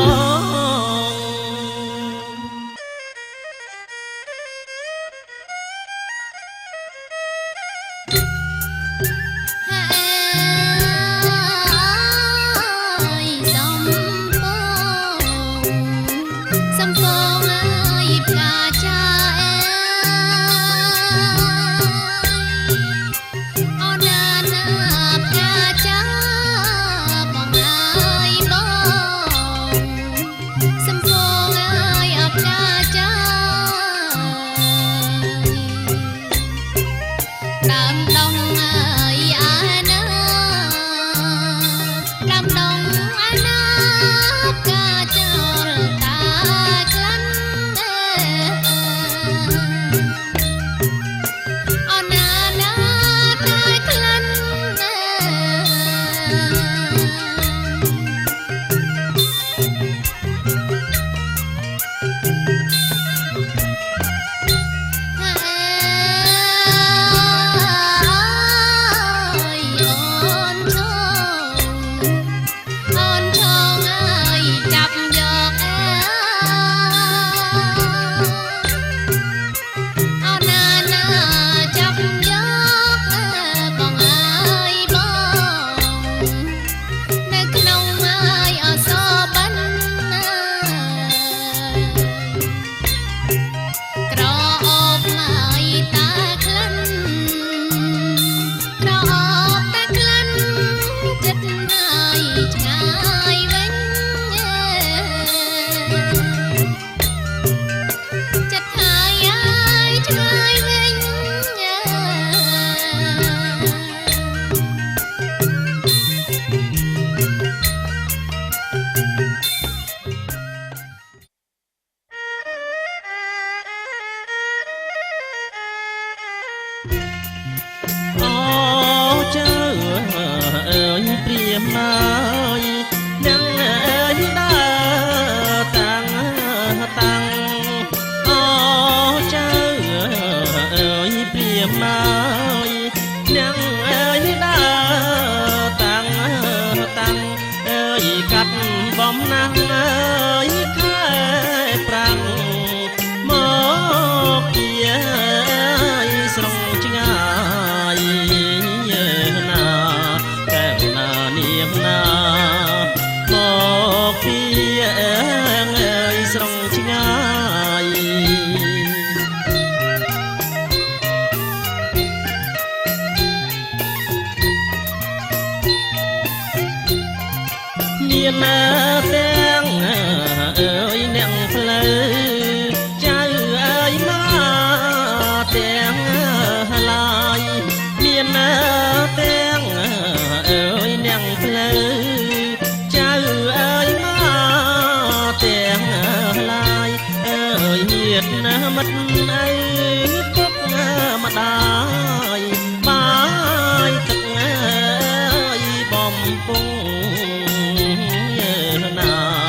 បំពង់ណា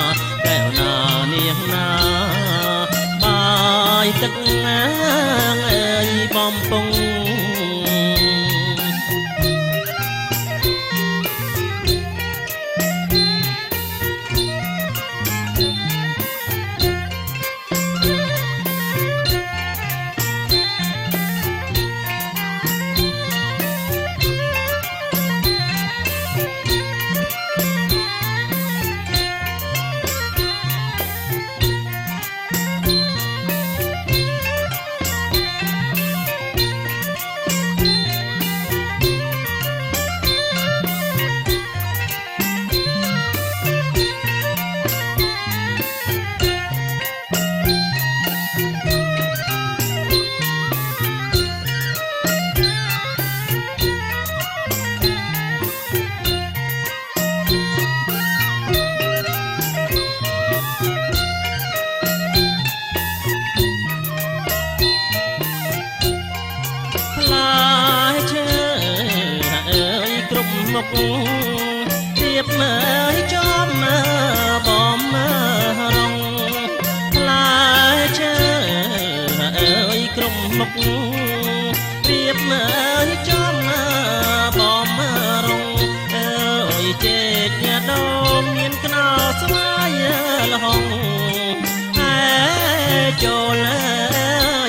เรียบเมยจอมมาบอมมารองลายเชยกรมนกเรียบเมยจอมมาบอมมารองเจ็ดยาดมเมียนกนอสวายละหงให้โจล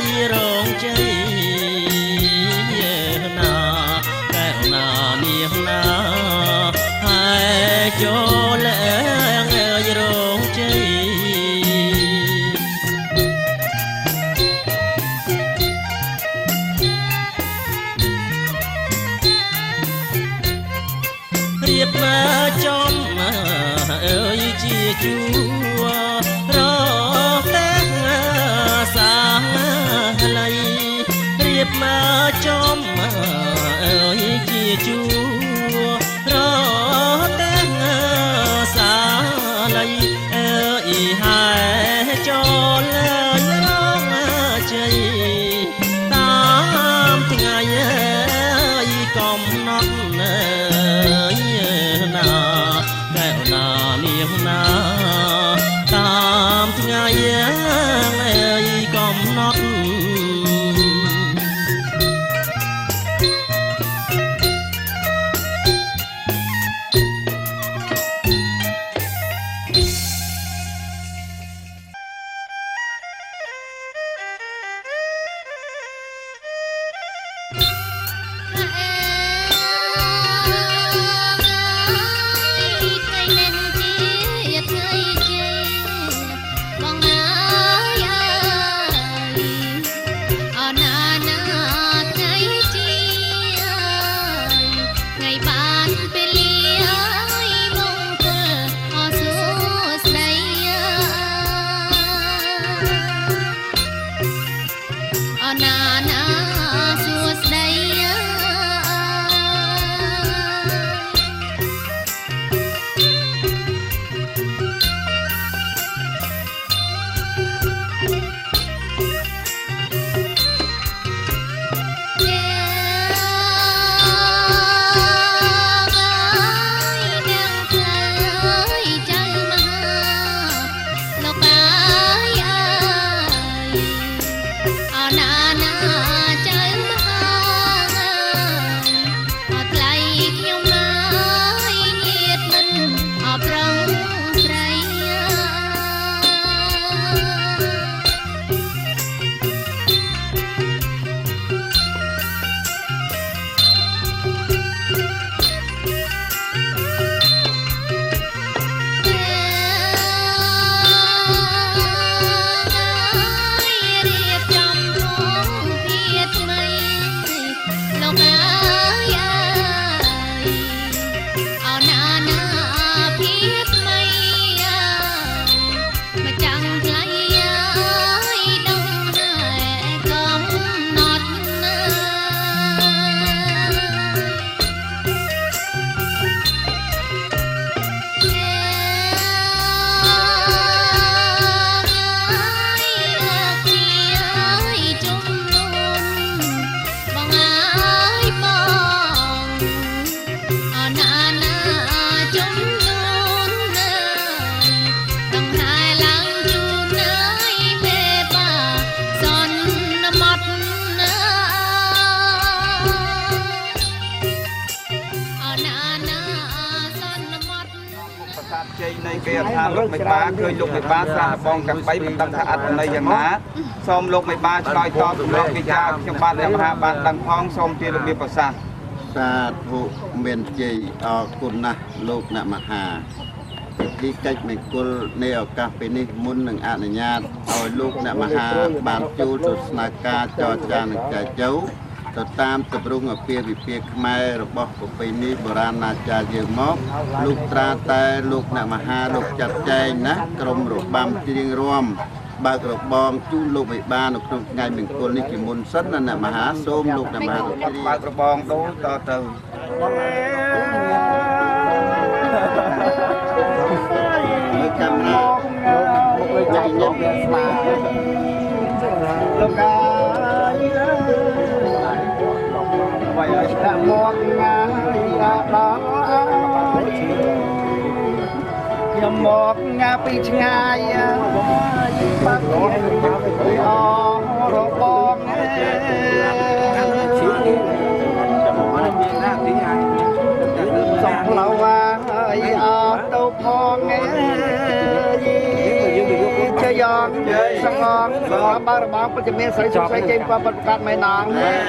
ยรองใจนาแก้วนาเมียนาให้โจลยรองใจเรียบมาจอมเจียจัวรอแต่งสางไหลเรียบมาจอมเจียจัวรอแต่งสางไหลหายจอเลยร้องใจตามที่ไงกอมนอกนาแก้วนาเนียงนาตามที่ไงกอมนอกในเกณฑ์ทางลูกไม่บ้าเคยลูกไม่บ้าสาบองกันไปเป็นตั้งขาดในอย่างน้าส้มลูกไม่บ้าชอยตอบลูกกิจการจังบ้านในมหาบ้านดังพ้องส้มเตียลูกมีประสาทสาธุเมียนจีออกคุณนะลูกนะมหาที่ใกล้ไม่กุลในโอกาสเป็นนิมุนหนึ่งอนุญาตเอาลูกนะมหาบานจูสุสนาการจอจานใจเจ้าต่อตามตบรุงอเปียวิเปียกไม้ระบบประเพณีโบราณนาจาเยืองมอกลูกตราแต่ลูกนะมหาลูกจัดแจงนะกรมรบบำจีงรวมบากรบบองจูลูกไม่บ้านลูกตรงไงหนึ่งคนนี่กิมุนสัตนั่นนะมหาส้มลูกนะมหาลูกบากระบองดูต่อเติมกำลังลูกใจเย็นมาลูกกาไว้ละมองงานละ ខ្ញុំមកងាពីឆ្ងាយបាក់ទៀតអរបងសំផ្លៅហើយអត់ទៅផងជាយ៉ាងសងងបារបងពិតជាមានស្រីស្រីចេញបបកាត់មែនណាង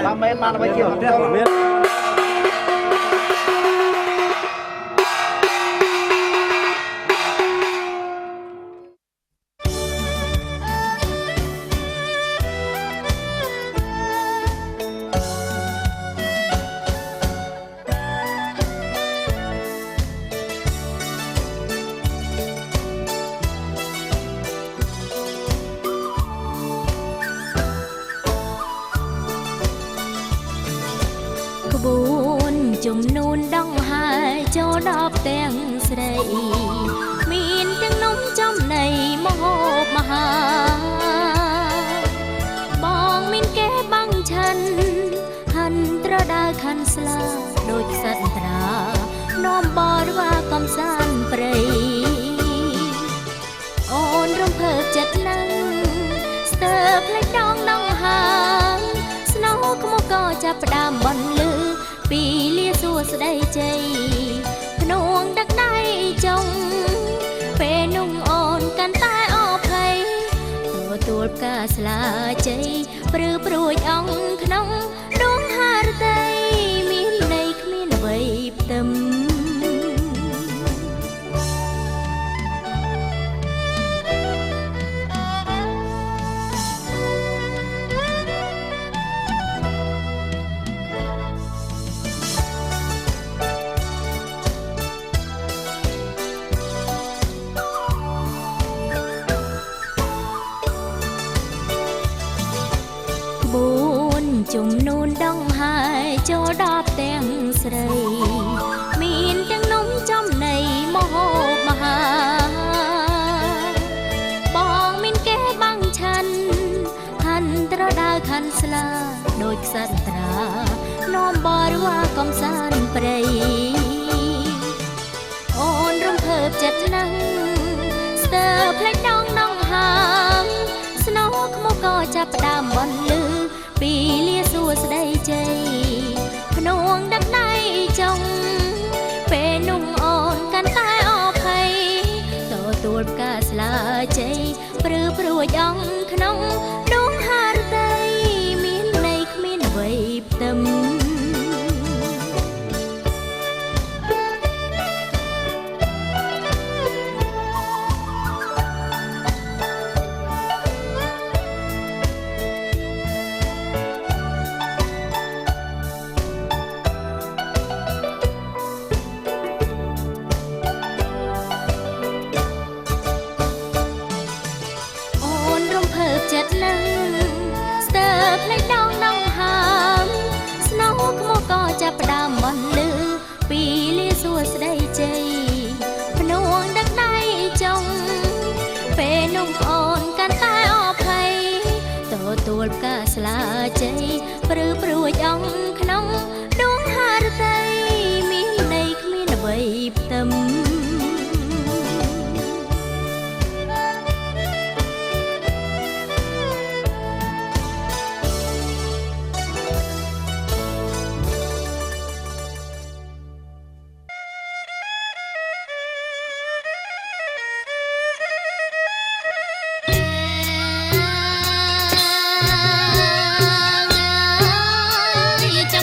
បើមែនបានអ្វីជាបន្តជំនូនដងហើយចូលដល់ទាំងស្រីមានទាំងនំចំណីមហូបមហាបងមានគេបាំងឆិនហាន់ត្រដើខាន់ស្លាដូចសត្វត្រានាំបរិវារកំសាន្តព្រៃអូនរំភើបចិត្តណាស់ស្ទើរផ្លេចដងដងហាស្នោក្មកក៏ចាប់ផ្ដើមបន្លឺពីលាសួស្ដីជ័យភ្នួងដឹកដៃចុងពេលนุ่งអូនកាន់តែអភ័យទទួលផ្កាស្លាជ័យព្រឺព្រួយអង្គក្នុងដួងហារតីមានន័យគ្មានអ្វីផ្ទឹមជំនូនដងហើយចូលដល់ទាំងស្រីមានទាំងនំចំណីមហូបមហាបងមានគេបាំងឆិនហាន់ត្រដើខាន់ស្លាដូចខ្សាត់ត្រានាំបរិវារកំសាន្តព្រៃអូនរំភើបចិត្តណាស់ស្ទើរផ្លេចដងដងហាងស្នោក្មកក៏ចាប់ផ្ដើមបន្លឺពីលាសួស្ដីជ័យភ្នួងដឹកដៃចុងពេលนุ่งអូនកាន់តែអភ័យទទួលផ្កាស្លាជ័យព្រឺព្រួយអង្គក្នុងដួងហារតីមានន័យគ្មានអ្វីផ្ទឹមស្ទើរផ្លេចដងដងហាមស្នោក្មកក៏ចាប់ផ្ដើមបន្លឺពីលាសួស្ដីជ័យភ្នួងដឹកដៃចុងពេលนุ่งអូនកាន់តែអភ័យទទួលផ្កាស្លាជ័យព្រឺព្រួយអង្គក្នុងដួងហារតីមានន័យគ្មានអ្វីផ្ទឹមចាំ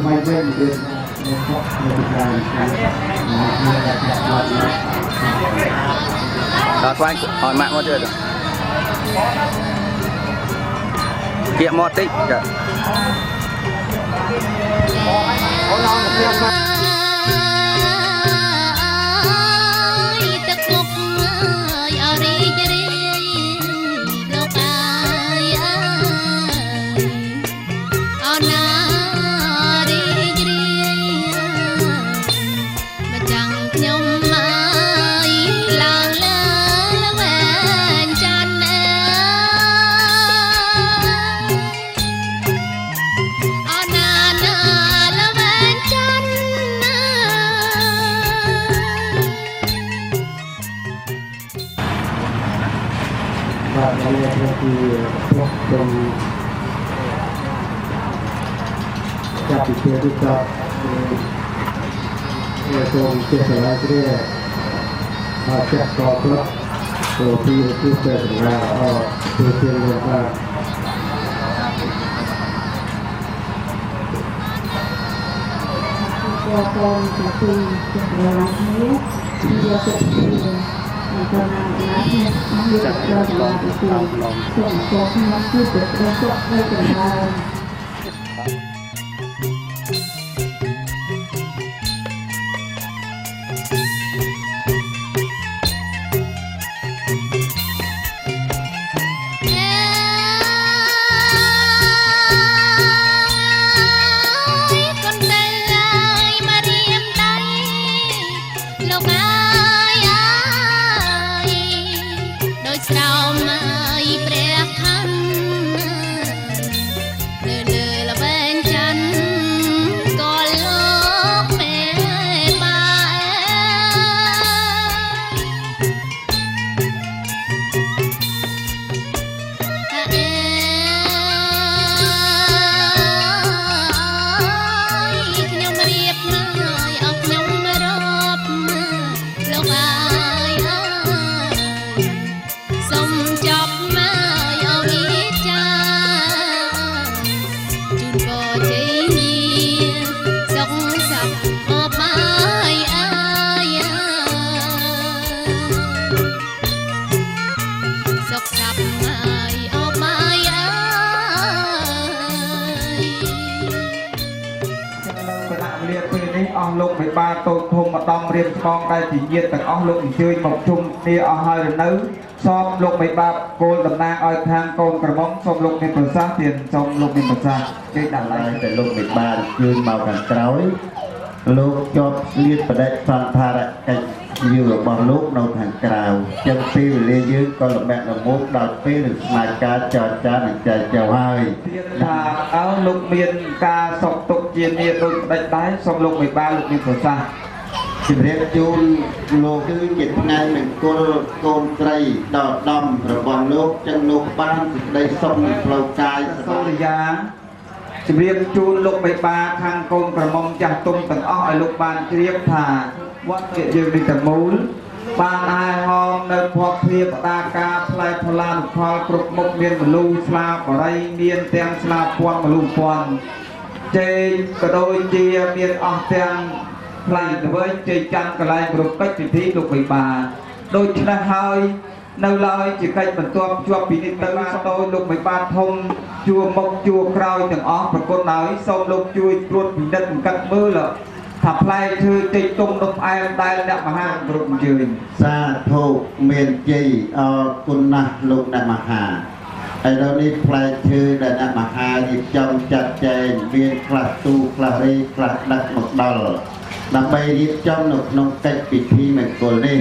ไม่เว้นเดือนในพวกในการđó quay hỏi mạng một chưa được kiệm một tích kìa và đây là thì trong các thị trường chúng ta trong chia sẻ lại cái này và sẽ có các tổ chức chia sẻ ra ở thị trường chúng ta con sẽ tìm được là thế bây giờ sẽ cho nên là thế không biết cho là cái gì cũng có nó cứ được nó có cái gì mà ông lúc 13 tôi thùng mà đông riêng con đây chỉ nhiên tầng ông lúc chơi một chung đi ở hai lần nữ xong lúc 13 cô đầm nang oi thang con cờ móng xong lúc này phần sát tiền xong lúc này phần sát cái đàn lại tại lúc 13 chơi màu càng trói lúc cho liên và đại toàn thà cái nhiều là bọn lúc đâu thằng cào chân phi lên dưới con là mẹ là mốt đào phi được mà cá cho cha là cha chào hai thà áo lúc miền ca sọc tục chiên nia tôi đánh đáy xong lúc 13 lúc này phần sát chỉ biết chun lô cứ dịch ngay mình con trai đỏ đầm rồi bọn lúc chân lúc ban đây xong lâu cài sau thời gian chỉ biết chun lúc 13 thang con cờ mông chặt tung tầng oi lúc ban chiếc thàวัดเกี่ยวกับมูลบางนายห้องในพวกเทียบตากาพลายพลานพอครบมุกเมียนมลูสลาบอะไรเมียนเตียงสลาบพวงมลูพวงเจกระโดยเจียเมียนออกเตียงพลายเว้ยเจจันกระไรกรุบกัจจิทีลูกใบบาโดยชนะหายនៅឡើយជាកិច្ចបន្ទាប់ជាប់ពីនេះទៅតូចលោកមិនបានធំជួមុខជួក្រោយទាំងអស់ប្រគុណហើយសូមលោកជួយត្រួតពិនិត្យបង្កាត់មើលថាផ្លែឈើតិចទុំដុំអែមដែលអ្នកមហាគ្រប់អញ្ជើញសាធុមានជ័យអរគុណណាស់លោកអ្នកមហាហើយដល់នេះផ្លែឈើដែលអ្នកមហារៀបចំចាត់ចែងមានខ្លះទូខ្លះរេខ្លះដឹកមកដល់ដើម្បីរៀបចំនៅក្នុងកិច្ចពិធីមង្គលនេះ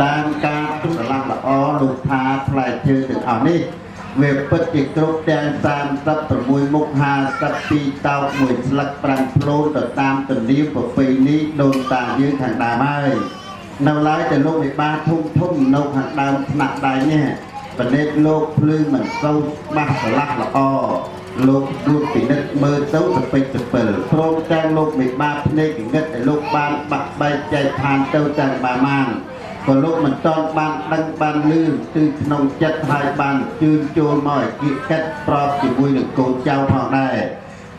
តាមការទុកស្រឡំល្អលោកថាផ្លែឈើទាំងអស់នេះ វាពិតជាគ្រប់ទាំង36មុខ52តោកមួយស្លឹក5ផ្លូនទៅតាមទន្លាប្រពៃនេះដូនតាយើងខាងដើមហើយនៅឡើយតែលោកវិបាធំនៅខាងដើមថ្នាក់ដៃនេះបណិតលោកភ្លឺមិនសូវច្បាស់ឆ្លាស់ល្អលោកទួតពិនិត្យមើលទៅទៅពេចទៅពិលព្រមទាំងលោកវិបាភ្នែកងឹតដែលលោកបានបាក់បែកចែកឋានទៅទាំងបានក៏លោកមិនតន់បានដឹងបានលឺគឺក្នុងចិត្តហើយបានជឿនចូលមកគៀកកិតប្របជាមួយនឹងកូនចៅផងដែរ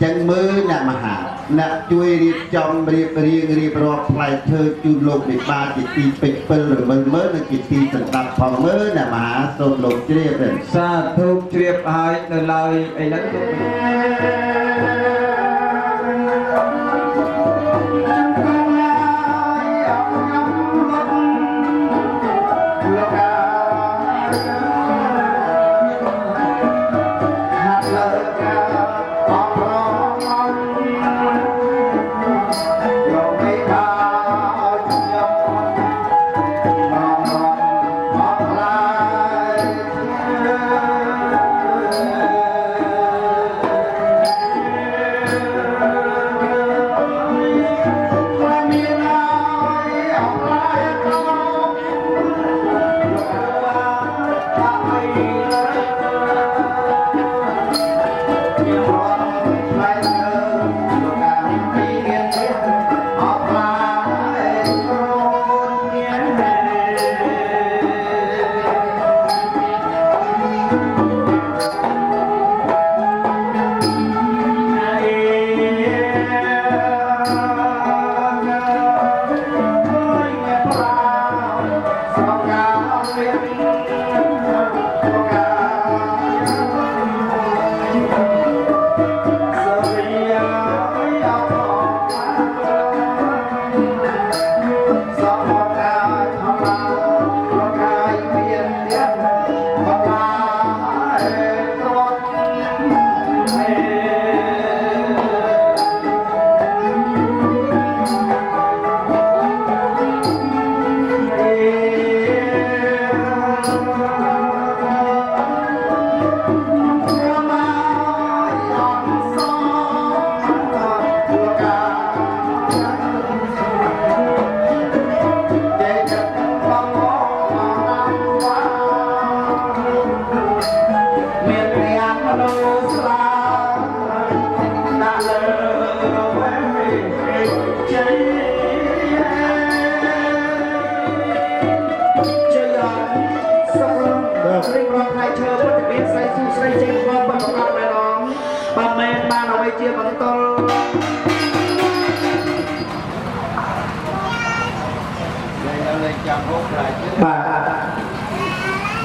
ចឹងមើលអ្នកមហាអ្នកជួយរៀបចំរៀបរាប់ផ្លែឈើជូនលោកវិបាជាទីពេចពិលរមើលនិងជាទីសន្តាប់ផងមើលអ្នកមហាសូមលោកជ្រាបសាធុជ្រាបហើយនៅឡើយឥឡូវ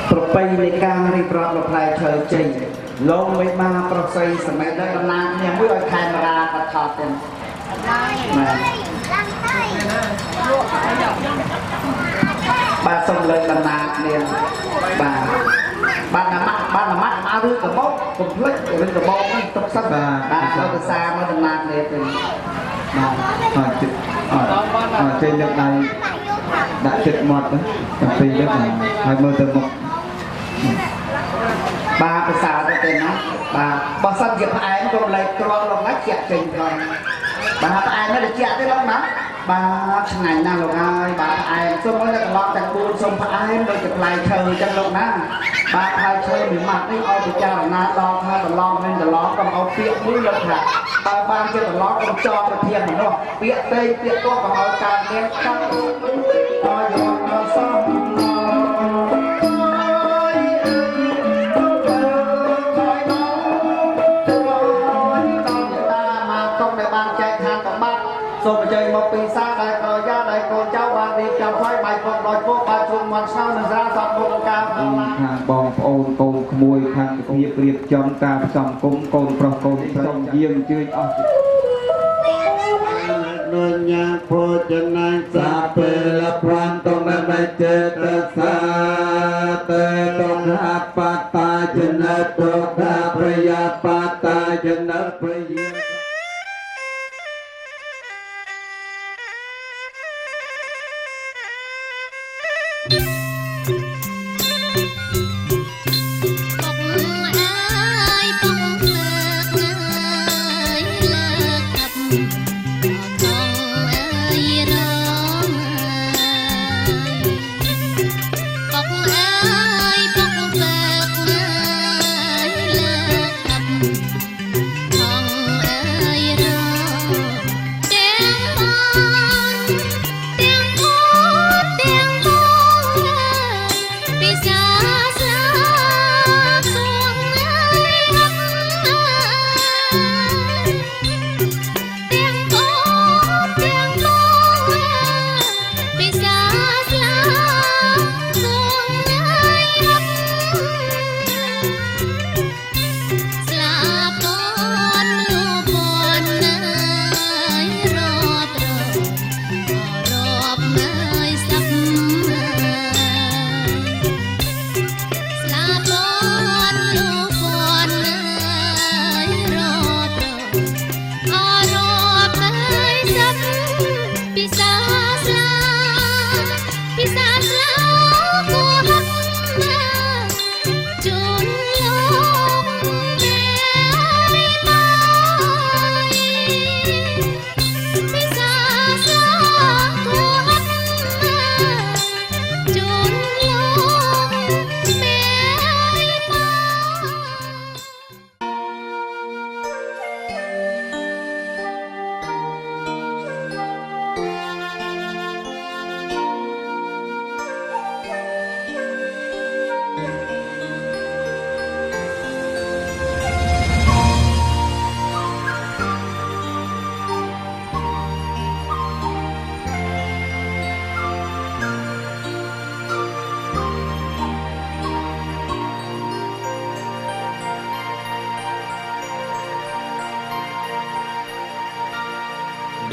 ប្រពៃនៃការរៀបរាប់ផ្លែឈើចេញលោកមិនបានប្រស័យសម័យដល់ដំណាងគ្នាមួយឲ្យកាមេរ៉ាបថតទៅបាទសូមលើកដំណាងគ្នាបាទណាត់មកឬកបោកកុំភ្លេចឬកបោកនេះទុកសិនបាទលោកភាសាមកដំណាងគ្នាទៅបាទចេញលើកដៃដាក់ចិត្តមាត់ទៅពីលើហើយមើលទៅមុខបាទភាសាទៅទេណាបាទបើសិនជាផ្អែមក៏លេខត្រង់លោកណាជាក់ចេញផងបាទផ្អែមនេះជាក់ទេលោកណាបាទឆ្ងាញ់ណាស់លោកហើយបាទផ្អែមសូមឲ្យតែកន្លងទាំង4សូមផ្អែមដូចជាផ្លែឈើអញ្ចឹងលោកណាបាទផ្លែឈើមួយម៉ាត់នេះឲ្យពិចារណាដល់ថាកន្លងកុំឲ្យពាក្យមួយលោកថាបើបានជាកន្លងកុំចោលប្រធានមនុស្សពាក្យទេពាក្យគាត់កុំឲ្យកើតមានខាត់ឲ្យយកដល់សំសូមអញ្ជើញមកពីសាដែលប្រយាដែលកូនចៅបានរៀបចំថ្លៃបាយពុកដោយពួកបាទជុំមកស្នើនឹងសារសពមុខការខាងបងប្អូនកូនក្មួយខាងវិភាគរៀបចំការផ្សំគុំកូនប្រុសកូនស្រីសូមយាមអញ្ជើញអស់នុញ្ញាភោជនាសាពេលប្រានតមមេចេតសាតេតថាបតាជនតថាប្រយាបតាជនប្រយាHãy subscribe cho kênh Ghiền Mì Gõ để không bỏ lỡ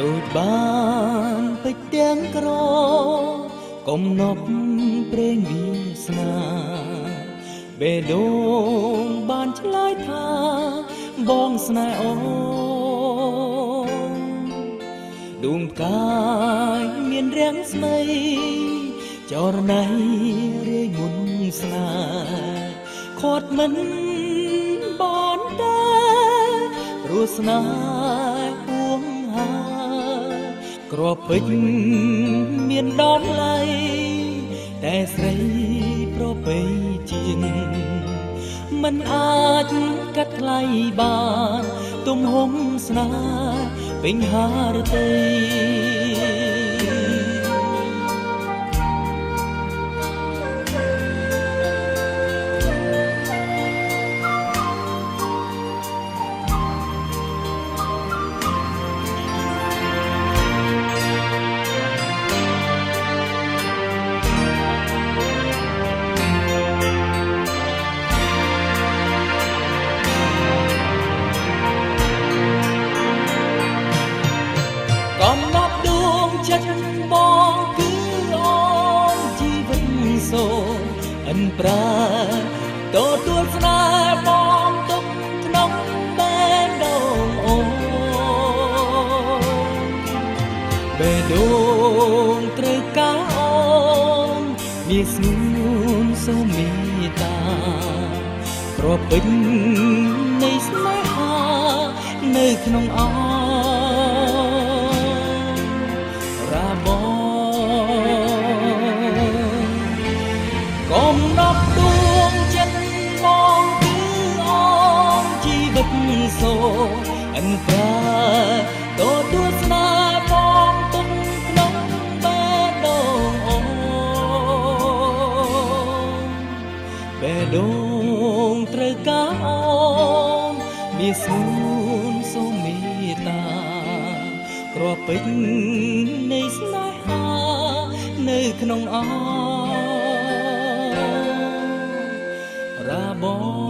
ដូចបានពេចទាំងក្រកុំនប់ព្រេងវាសនាបេះដូងបានឆ្លើយថាបងស្នេហ៍អូនដួងកាយមានរាំងស្មីចរណៃរាយមុនស្នេហ៍ខាត់មិនបនតែព្រោះស្នេហ៍ពួងហាក្របពេជ្រមានដល់ឡៃតែស្រីប្រពៃជាងមិនអាចកាត់ថ្លៃបានទំហំស្នេហ៍ពេញហារតីបងគឺអូនជីវិតសូនអិនប្រាទទួលស្នេហ៍បងទុកក្នុងបេះដូងអូនបេះដូងត្រូវការអូនមានស្នួនសូមមេត្តាប្រពេញនៃស្នេហានៅក្នុងអូកុំដប់ដួងចិត្តបងគឺអូនជីវិតសូអិនប្រាទទួលស្នេហ៍បងទុកក្នុងបេះដូងអូនបេះដូងត្រូវការអូនមានស្នួនសូមមេត្តាគ្រាប់ពេជ្រនៃស្នេហានៅក្នុងអូរាបង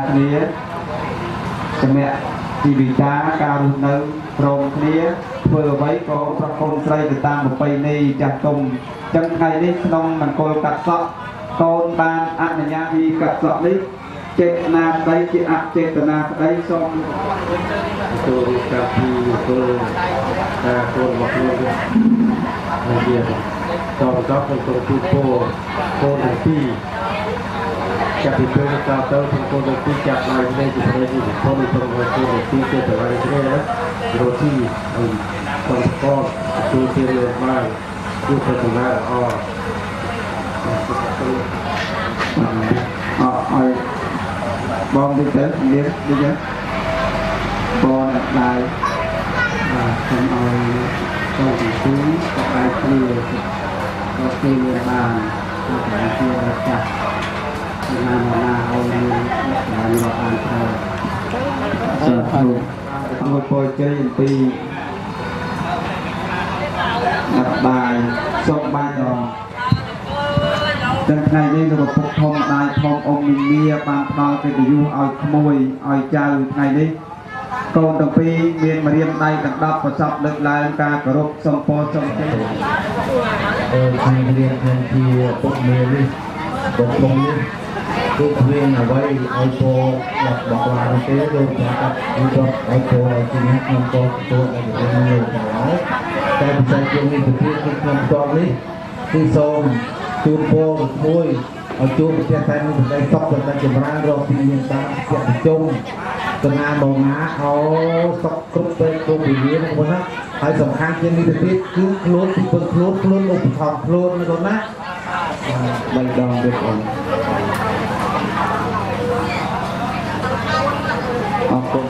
គ្នាសម្រាប់ជីវិតាការរស់នៅព្រមគ្នាធ្វើអ្វីក៏ប្រកូនស្រីទៅតាមប្រពៃណីចាស់ទុំចឹងថ្ងៃនេះក្នុងមង្គលកាត់សក់កូនបានអនុញ្ញាតពីកាត់សក់នេះចេតនាក្តីជាអចេតនាក្តីសូមទូលកាពីទូលការគោលរបស់ខ្លួនហើយទៀតតបតបទៅទូពោគោលទាំងពីរចាប់ពីពេលតទៅក្នុងគោលទាំងពីរចាប់ឡើងនេះជាប្រយោជន៍ពលប្រវត្តិគោលទាំងពីរជាប្រវត្តិគ្នាណារត់ទីហើយต้องកោតទូជារឿងបានគឺប្រតិមាល្អឲ្យបងទៅទៅមានដូចហ្នឹងបងដែរសូមឲ្យចូលទី2ក៏អាចគ្រាក៏គេមានបានតែជាចាស់ណាឲ្យមានបានមកអានត្រូវសូមជួយពរជ័យអំពីបាយសូមបាយដល់ទាំងថ្ងៃនេះលោកពុកធំម្ដាយធំអ៊ំមីមីបានផ្ដល់កិត្តិយសឲ្យក្មួយឲ្យចៅថ្ងៃនេះកូនទាំងពីរមានម្រាមដៃទាំង10ប្រសពលើកឡើងការគោរពសូមពរសូមជ័យខ្ញុំរៀនថាជាពុកមេនេះពុកធំនេះគឺគ្មានអ្វីឲ្យពរบอกឡានទេលោកថាគឺគាត់ឲ្យពរឲ្យជំនះខ្ញុំពរទទួលឲ្យជំនះទៅហើយតែពិសេសជាងនេះទៅទៀតគឺក្នុងតបនេះគឺសូមជួបពរមួយឲ្យជួបប្រទេសតែនឹងប្រទេសសុខប្រទេសចម្រើនរកពីមានតាមជាប្រជុំកណាមកណាឲ្យសុខគ្រប់ពេលគ្រប់វិញ្ញាណហ្នឹងណាហើយសំខាន់ជាងនេះទៅទៀតគឺខ្លួនពីពឹងខ្លួនឧបត្ថម្ភខ្លួនណាបងណាបីដងទៀតបងអរគុណ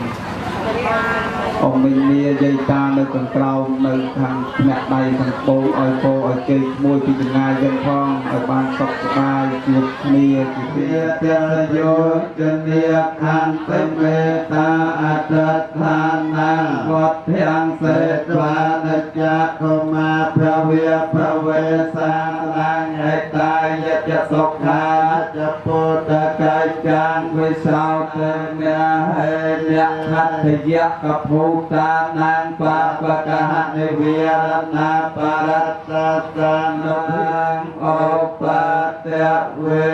អ៊ំមីមីយាយតានៅខាងក្រោមនៅខាងផ្នែកដៃខាងបូរឲ្យពោឲ្យជ័យមួយពីចម្ងាយវិញផងឲ្យបានសុខសប្បាយជួបគ្នាជាវាទាំងយោជនីខាងទេមេតាអត្តថានាវត្តទាំងសេតវានិច្ចកុមារភវិភវេសាលាញ់ហេតាយចសុខាចពុទ្ធកាយកាងវិសោតនាហេនខត្តយៈកភូតានាងបាបកហនិវិរណាបរតតានាងអបតវេ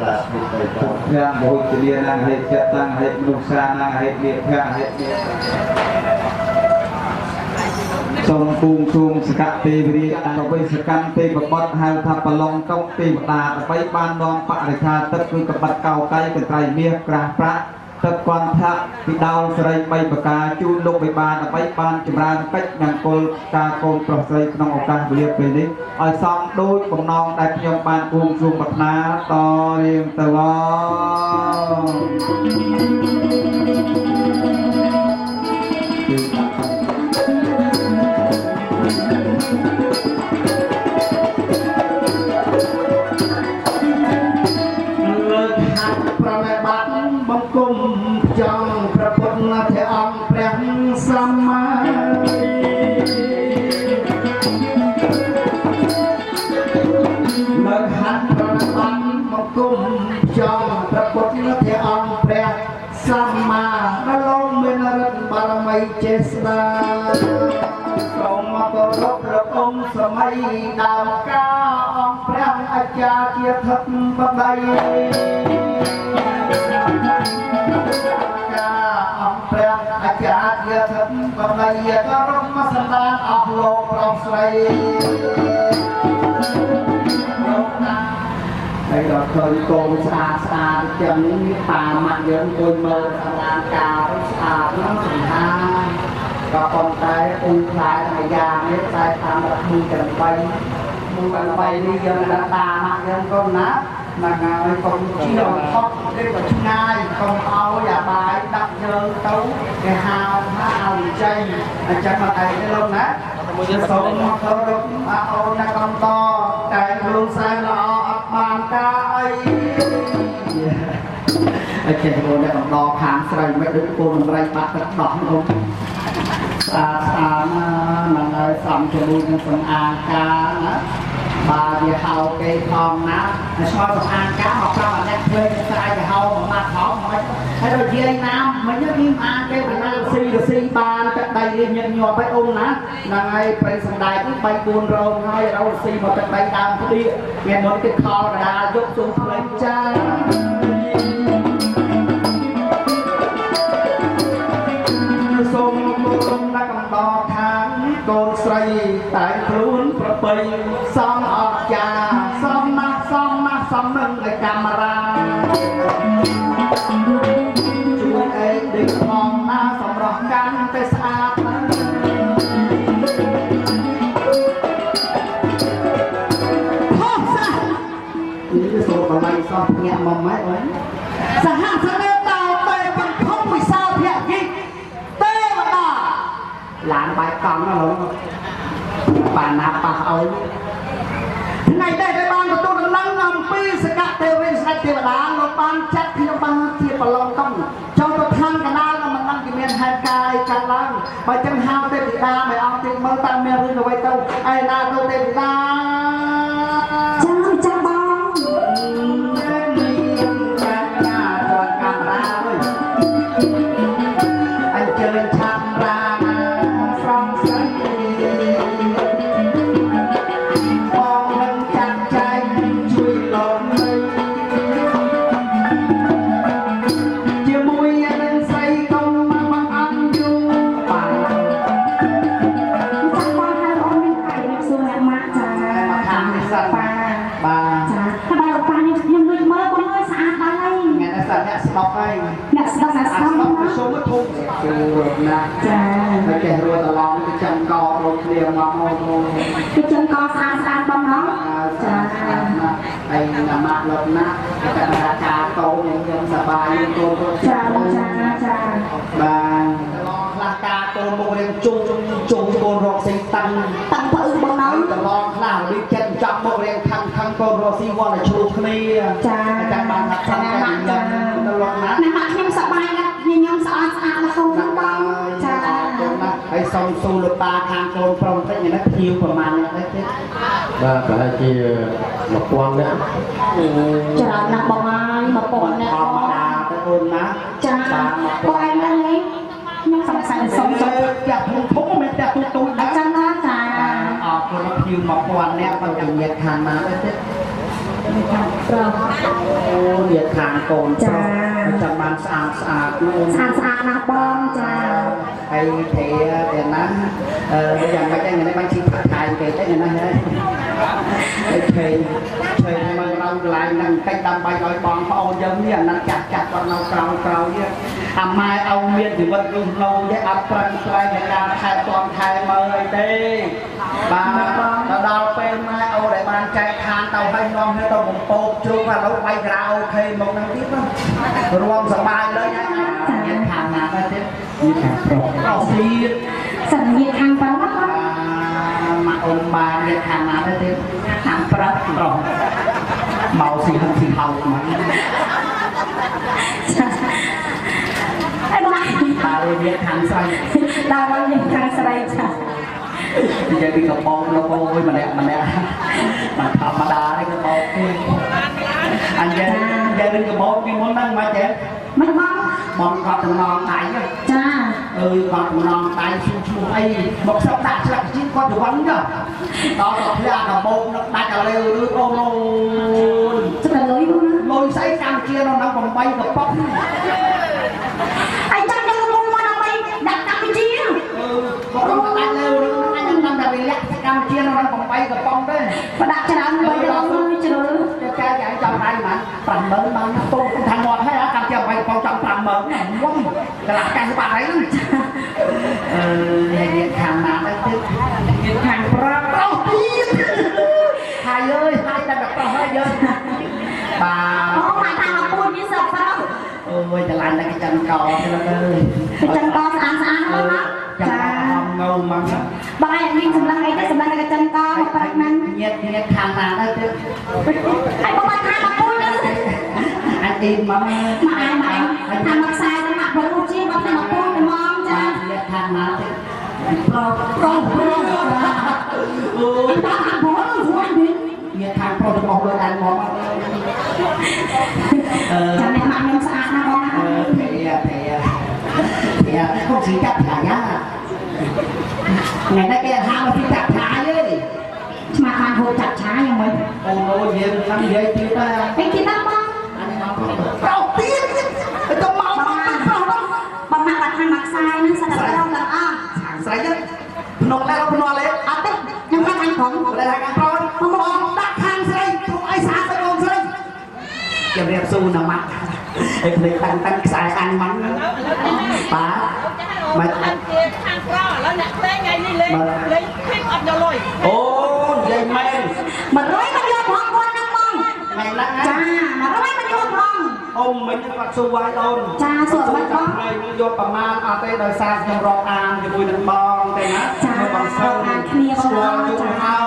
តាស្មិតៃតាយ៉ាងបុជលានាងហេចតាំងហេមនុស្សានាងហេមេភៈហេសូមគូងជួងសកទេវរាជប្រវេសកម្មទេវបុត្រហៅថាប្រឡងកុកទេវតាដើម្បីបាននាំបរិខាទឹកគឺកបិតកោកៃកត្រៃមាសក្រាស់ប្រាក់ទឹកគន្ធៈពីដោលស្រី3ប្រការជូនលោកបិបានដើម្បីបានចម្រើនកិច្ចនិងគោលការកូនប្រុសស្រីក្នុងឱកាសវេលាពេលនេះឲ្យសមដូចបំណងដែលខ្ញុំបានគូងជួងប្រាថ្នាតរៀងទៅបង្គំចង់ព្រះពុទ្ធព្រះអង្គព្រះសម្មានៅហាត់ប្រណិប័តបង្គំចង់ព្រះពុទ្ធព្រះអង្គព្រះសម្មាដល់លោកមានរិទ្ធបារមីចេស្តាសូមគោរពព្រះអង្គសម័យដើមការអង្គព្រះអាចារ្យជាធិបតីអង្គព្រះអាចារ្យជាធិបតីក៏រំសន្តានអស់លោកប្រុសស្រីហើយដល់ឃើញកូនស្អាតស្អាតចឹងតាម៉ាក់យើងគួយមើលអនាការស្អាតហ្នឹងសង្ហាក៏ប៉ុន្តែពូខ្លាយមួយយ៉ាងនេះតែតាមរកមួយ8នេះយើងដាក់តាម៉ាក់យើងកូនណាមកហើយកុំជិះអត់ថប់ទេក៏ឆ្ងាយកុំឲ្យអាបាយដាក់យើងទៅគេហៅថាឲ្យចេញអញ្ចឹងមកឯងលោកណាសូមមកគោរពអូនណាកំតតែលោកសែនល្អអត់បានការអីចេះអូនអ្នកដកខាងស្រីមិនដូចគោលមន្ត្រីបាត់ទឹកដោះអូនស្អាតណាស់នឹងឲ្យសំជាមួយនឹងសំអាងការណា bà về hậu cây thòng ná cho được ăn cá hoặc là nét thuê sai về hậu mà khó mà hay rồi dây nam mấy nhớ phim ăn cây Việt Nam si ba cách đây đi nhận nhọ với ông ná là ngày phải sòng đài cũng bay buồn rồi ngay đâu si một cách đây đam cái đi nghe nói cái kho là giúp xuống lên cha sông đã cầm đo tháng con say tạiខ្លួនប្របីសំអត់ចាសំណាស់សំនឹងឲ្យកាមេរ៉ាជួយអេដេកផងណាសម្រស់កាន់តែស្អាតណាហោះសានេះសូមបល័យសំញាក់មកម៉ែអើយសហស្នេហ៍តើតែបង្ខំវិសាលភៈយីទេវតាឡានបាយកង់ណាលោកបានណាប៉ះអើយថ្ងៃនេះได้បានទទួលដំណឹងអំពីសកទេវស្ដេចទេវតាលោកបានចាត់ខ្ញុំបានជាប្រឡងកំចូលទៅខាងកណ្ដាលមិនដឹងជាមានហេតុការណ៍កើតឡើងបើចឹងហៅទេវតាមិនអស់ទៀតមើលតាមមានរឿងអ្វីទៅឯណាទៅទេវតាចាំបងអ្នកស្ដាប់សូមធំណាចាហើយចេះរួចតឡងទៅចាំករត់គ្នាមកទៅចាំកស្អាតបងណោះចាហើយណាម៉ាក់លត់ណាតែរាចាតោខ្ញុំសប្បាយកូនចាបាទខ្លះការកូនមករៀងជុំកូនរកស៊ីតាំងពៅបងណោះតឡងខ្លះរៀងចិត្តចាប់មករៀងខំកូនរកស៊ីវល់តែជ្រុះគ្នាចាចាំបានថាខាងតែខ្ញុំទៅលងណាណាខ្ញុំសប្បាយណាស់ខ្ញុំស្អាតណាស់បងចាហើយសុំស៊ូលោកតាខាងកូនប្រុសតិចនេះភៀវប្រមាណនេះទេបាទប្រហែលជា1000នាក់ច្រើនណាស់បងហើយ1000នាក់ធម្មតាទៅអូនណាចាបងឯងហ្នឹងខ្ញុំសង្ស័យសុំចាក់ធំមិនចាក់ទូចអញ្ចឹងណាចាអរគុណភៀវ1000នាក់បើជំនាញខាងណាទេប្រុសអូវាខាងកូនប្រុសចាំបានស្អាតនោះស្អាតណាស់បងចាហើយទេតែណាយ៉ាងម៉េចហ្នឹងនេះបានជិះផាក់ខែគេទេណាហើយឆេមកเราកន្លែងហ្នឹងតិចដើម្បីឲ្យបងប្អូនយើងនេះអាណិតចាស់គាត់នៅក្រោយនេះអាម៉ែឲ្យមានជីវិតរស់នៅទេអត់ប្រឹងប្រែងในការថែទាំថែមើលអីទេបាទដល់ពេលម៉ែអូដែលបានចែកខាងទៅឲ្យនាំគ្នាទៅបំពោកជ្រុងឥឡូវបាយក្រៅអូខេមកហ្នឹងទៀតរួមសប្បាយលើញ៉ាំខាងណាទៅទៀតនេះខាងប្រុសទៀតសន្យាខាងប្រុសមកអូនបាននិយាយខាងណាទៅទៀតខាងប្រុសមកស៊ីហឹងស៊ីហៅមកដល់វាខាងស្រីដល់វាខាងស្រីចានិយាយពីកបងលោកអូយម្នាក់មិនធម្មតាទេកបងទេអញ្ចឹងនឹងកបងពីមុនហ្នឹងមកចេះមិនបងគាត់ចំណងដៃចាគាត់ចំណងដៃឈ្មោះអីមកសុំដាក់ឆ្លាក់ជីគាត់ទៅវិញចុះដល់ទៅផ្លាកកបងនឹងដាច់ឲ្យលើឬអូនស្រីលុយស្អីកម្ពុជានៅ8កំប៉ុងអញ្ចឹងយើងមកដើម្បីដាក់កម្ពុជាបងដាក់លើអញ្ចឹងតាមតែវាលាក់កម្ពុជានៅ8កំប៉ុងទេបើដាក់ច្រើនបីដល់ជ្រើចាចាចាំដៃបាន50000បានតូនថាងាត់ហើយកម្ពុជា8កំប៉ុងចាំ50000វ៉ាកន្លះកាសបាត់ហើយនិយាយខាងណាទៅទៀតខាងប្រាប់អូទៀតហើយអើយហើយតែប្រុសហើយយើងបាទអូមកតាមមកពួននេះសឹកប្រុសអូយចលានតែចាំកទៅលើចាំកស្អាតមកណាចាងៅមកបាយអត់មានសម្លឹងអីទេសម្លឹងតែចាំកមកប្រាប់ហ្នឹងញាតខាងណាទៅទៀតហើយបងបានតាមមកពួនទៅអត់ទីមកតាមមកខ្សែទៅមកបងជាបងតាមមកពួនទៅមកចាញាតខាងណាទៀតប្រុសអូយតាមបងស្រួលទេ anh mong cha mẹ bạn em sạch na bông thì không chỉ cắt thả nhá ngày nay cái hàng là phi cắt thả ấy mà bạn hồ chặt trái như mình ôi gì làm gì vậy chị ta anh chị ta bông đầu tiên tôi mau bông mặt bạn mặc sai nó sẽ là đâu là sai nhất nông đây không nói lấy tích nhưng các anh cũng đây là cái con không đặt hàng xây không ai xả tới con xây kiểm đẹp su nào mặt em thấy tăng xài ăn mắm bà mà hàng pro là nhặt tay ngày đi lên lấy phim ập đầu lôi ô dây men mà rối mà vô bọn con năm mong ngày lắm cha mà rối mà vô bọn ông mình mặc su vai đôn cha sửa mất có này mình vôประมาณอาเต้โดยสารยังรออ่านจะคุยกันบองแต่นะบางส่วนสกอร์จุ่มเอา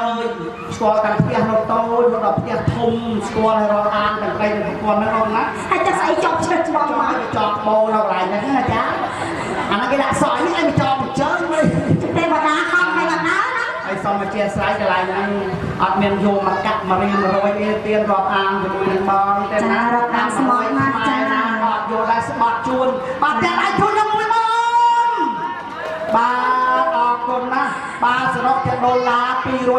สกอร์กันเพียโนโต้โนดเพียทุ่มสกอร์ให้รออ่านแต่ใครจะสกอร์นั่นองนะ ให้จะใส่จบเชิดบองมา จอบโบเราไหลนะฮะจ๊ะอันนั้นก็ได้สอยนี่ไอ้จอบเจอเลย เทวดาเข้าไปแบบนั้นนะ ไอ้ซอมมาเชียร์สไลด์กันไรนั้นอัดเมียนโยมมากัดมาเรียนมาโรยเตียนรอบอ่างจะคุยกันบองแต่นะสมอยมาจ้าอดโยได้สบัดจูนบัดแต่ไอ้จูนยังไม่มองบาออกคนนะบาสนอกจะ$1ปี105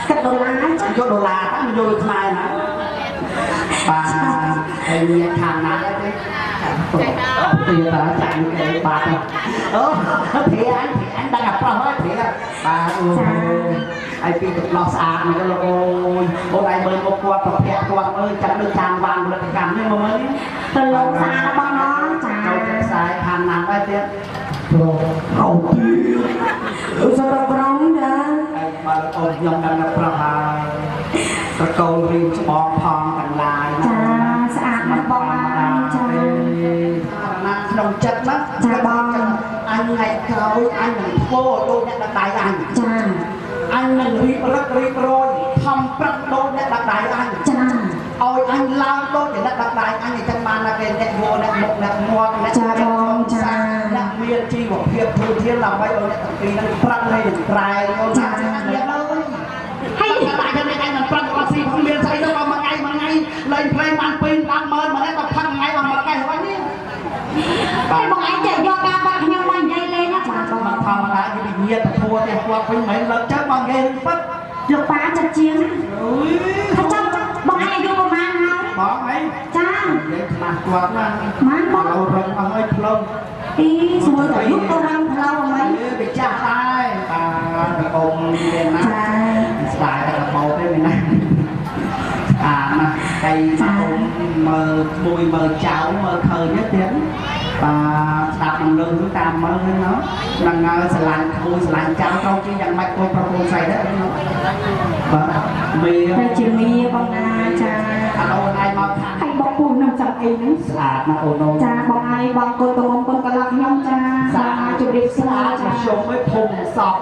กับ$1โย$ตั้งโยทำไมนะบาไอ้เนี่ยทางนั้นได้ตีตาจังไอ้บาthì anh đang gặp con hết thì bà ai phi được lo xa mình có ôi hôm nay mới một qua tập hẹn con ơi chẳng được tràn vàng được cảm nhưng mà mới từ lâu xa nó bong nó đâu chắc sai hàng nào ai tiếc cầu sao đâu có nóng nha mà ôm nhom đang gặp bàตะโกนรีบมองพองกันลาย จ้าสะอาดมันบองจ้า นักนงจัดนะ จ้าบอง anh ngày cầu anh mình vô đôi nhận đặt đại anh จ้า anh mình riêng rồi thầm bắt đôi nhận đặt đại anh จ้า ôi anh lao đôi nhận đặt đại anh thì chẳng mà là cái nhận vô nhận một nhận ngoan nhậnจ้าบองจ้า nhận miên chi của việc thừa thiên làm bây giờ nhận kỳ nó bắt lên được trai ôiจ้าnhận ơi hay tại cho nên anh mình bắt qua si không miên say đâu mà ngày lên play man pin đang mơn mà nó tập thăng ngày mà cái hỏi đi cái bọn anh chạy vô ca bạc nhau mình đây lên áมันธรรมดาอยู่ดีเงียบทัวร์แต่ว่าเป็นเหมือนเราเจอบางเงี้ยปั๊บ lục bá chặt chiếng thật chắc bọn anh vô một màn hả บอกไหม จ้า เด็กหนักกว่ามา มันบอก เราเริ่มเอาไอ้พลง ý rồi phải lúc tôi đang lâu mấy ไปจ้าได้ตาตะองเรียนนะสายตะโบได้ไหมนะนะไก่ตะองมือmùi mờ chảo mờ khờ nhất tiếng và đạp bằng lưng chúng ta mơ lên nó đang sờ lạnh mùi sờ lạnh chảo trong chỉ dàn mạch con pro xài đấy nó và mì đây chỉ mì bông na cha anh ôn ai mau thang hay bông cuồng nằm chậm ấy sạch mà ôn ôn cha bông ai bông cô tôm con cá lăng nhông cha sạch chụp điệp sạch xa mà cha show mới thùng sọt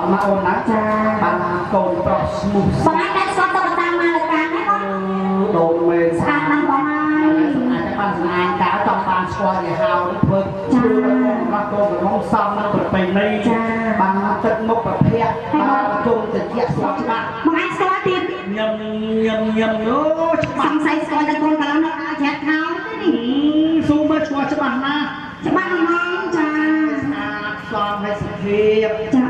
mà ôn á cha bằng cồn pro smooth bông ai đã xót tao ta mà là càng đấy con đồ mê sạch bằng bông ai បានស្នាងតើចង់បានស្គាល់ជាហៅធ្វើជួយរបស់កូនក្នុងសំនៅប្រពៃណីបានទឹកមុខប្រភេទបានជុំតិចស្គាល់ច្បាស់ បងអាចស្គាល់ទៀត ញឹមអូច្បា ស ស់ ង្ស័យស្គាល់តែកូនកន្លងនៅអាចជ្រាបខោទេនេះ ស៊ូមើលស្គាល់ច្បាស់ណាស់ ច្បាស់ហ្មងចា ស្អាតសំឲ្យសុភាព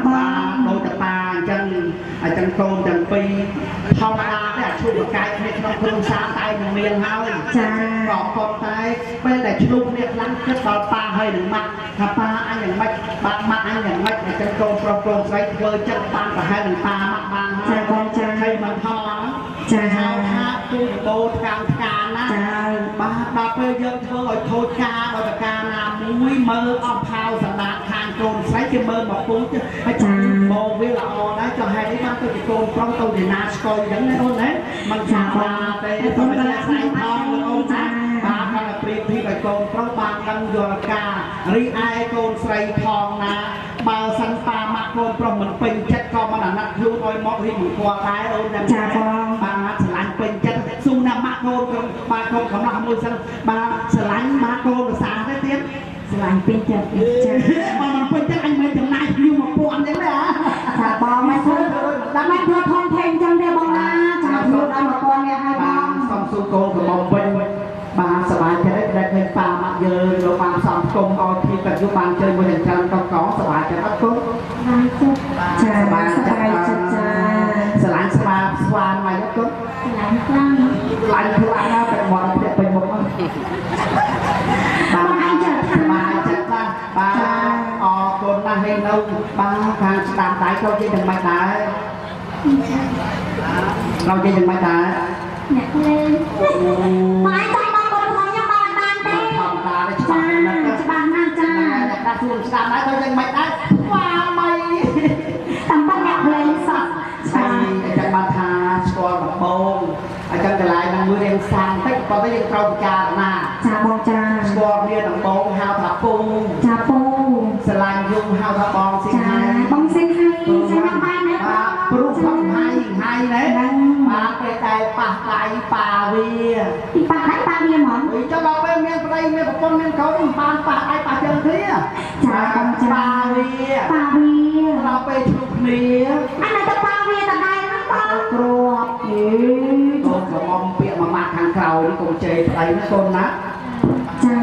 បានដូចតតាអញ្ចឹងកូនទាំងពីរធម្មតាតែជួយបកាយគ្នាក្នុងគ្រួសារតែនឹងមានហើយក៏ប៉ុន្តែពេលដែលឆ្លុះគ្នាខ្លាំងគិតដល់ប៉ាហើយនឹងម៉ាក់ថាប៉ាអញយ៉ាងម៉េចបាក់ម៉ាក់អញយ៉ាងម៉េចអញ្ចឹងកូនប្រុសកូនស្រីធ្វើចិត្តបានប្រហែលនឹងប៉ាម៉ាក់បានហើយបងចាហើយមិនថងចាហៅថាគូបោថ្កានណាចាបាទដល់ពេលយើងធ្វើឲ្យខូចការដោយប្រការណាមួយមើលអស់ផៅសម្ដាកខាងកូនស្រីគេមើលមកពូជហើយចាមកវាល្អដែរចុះហេតុអីបានទៅជាកូនប្រុសទៅជាណាស្គយអញ្ចឹងណាអូនណាมันចាបាទតែទៅតែស្រីថងអូនចាបាទខាងព្រៀបពីឲ្យកូនប្រុសបានដឹងយល់ការរីឯកូនស្រីផងណាបើសិនប៉ាម៉ាក់កូនប្រុសមិនពេញចិត្តក៏មិនអាណិតខ្លួនឲ្យមករីមិនគាត់ដែរអូនចាបងបាទស្រឡាញ់ពេញចិត្តស៊ូណាម៉ាក់កូនបាទកូនកំឡោះមួយសិនបាទស្រឡាញ់ម៉ាក់កូនភាសាទេទៀតស្រឡាញ់ពេញចិត្តចាបើមិនពេញចិត្តអញមិនចំណាយព្រៀវ1000ទេណាចាបងមិនធ្វើដល់មិនធ្វើធំធេងចឹងទេបង កូនកំមុំវិញបានសบายចិត្តដែលឃើញប៉ាម៉ាក់យើងលោកបានសំគុំឲ្យពីប្រយុទ្ធបានchơiមួយយ៉ាងច្រើនកកសบายចិត្តអត់គុំបានចិត្តចាបានចិត្តចាស្រឡាញ់ស្វាស្វាមកអត់គុំស្រឡាញ់ខ្លាំងខ្លាំងខ្លាំងណាស់តែមកតែពេញមុខហ្នឹងបានចិត្តសบายចិត្តណាស់បាទអរគុណណាស់ហើយនៅបានខាងស្ដាប់ដៃក៏ជាទាំងម៉េចដែរเราจะยังไม่ได้เนี่ยเลยไม่ต้องมาบนหัวยังบานบานเต้ทำตาได้จ้าจะบานมากจ้าแต่ส่วนสามนั้นเรายังไม่ได้ว้าไม่ทำบ้านเนี่ยเลยสัตว์ใช่อาจารย์มาทาสกอร์แบบโป่งอาจารย์กระไรนั่งมือเรียงซังเต้ก็ไม่ยังเข้าจามาจ้าบองจ้าสกอร์เรียนแบบโป่งฮาวทับปูจ้าปูสลายยุ่งฮาวทับบองสิงไฮบองสิงไฮใช่ไหมบ้านเนี่ยปลุกทำไฮไฮเลยมาไปแต่ป่าไก่ป่าเวียป่าไก่ป่าเวียหมอนเจ้าเราไปเมียนไปเมียปนเมียนเขาป่าป่าไก่ป่าเจอเทียจ้าป่าเวียเราไปทุกเนียอันนั้นจะป่าเวียแต่ใดนะป่ากรอบโอ้ก็มองเปียกมาทางเขานี่คงเจไปนะคนนะจ้า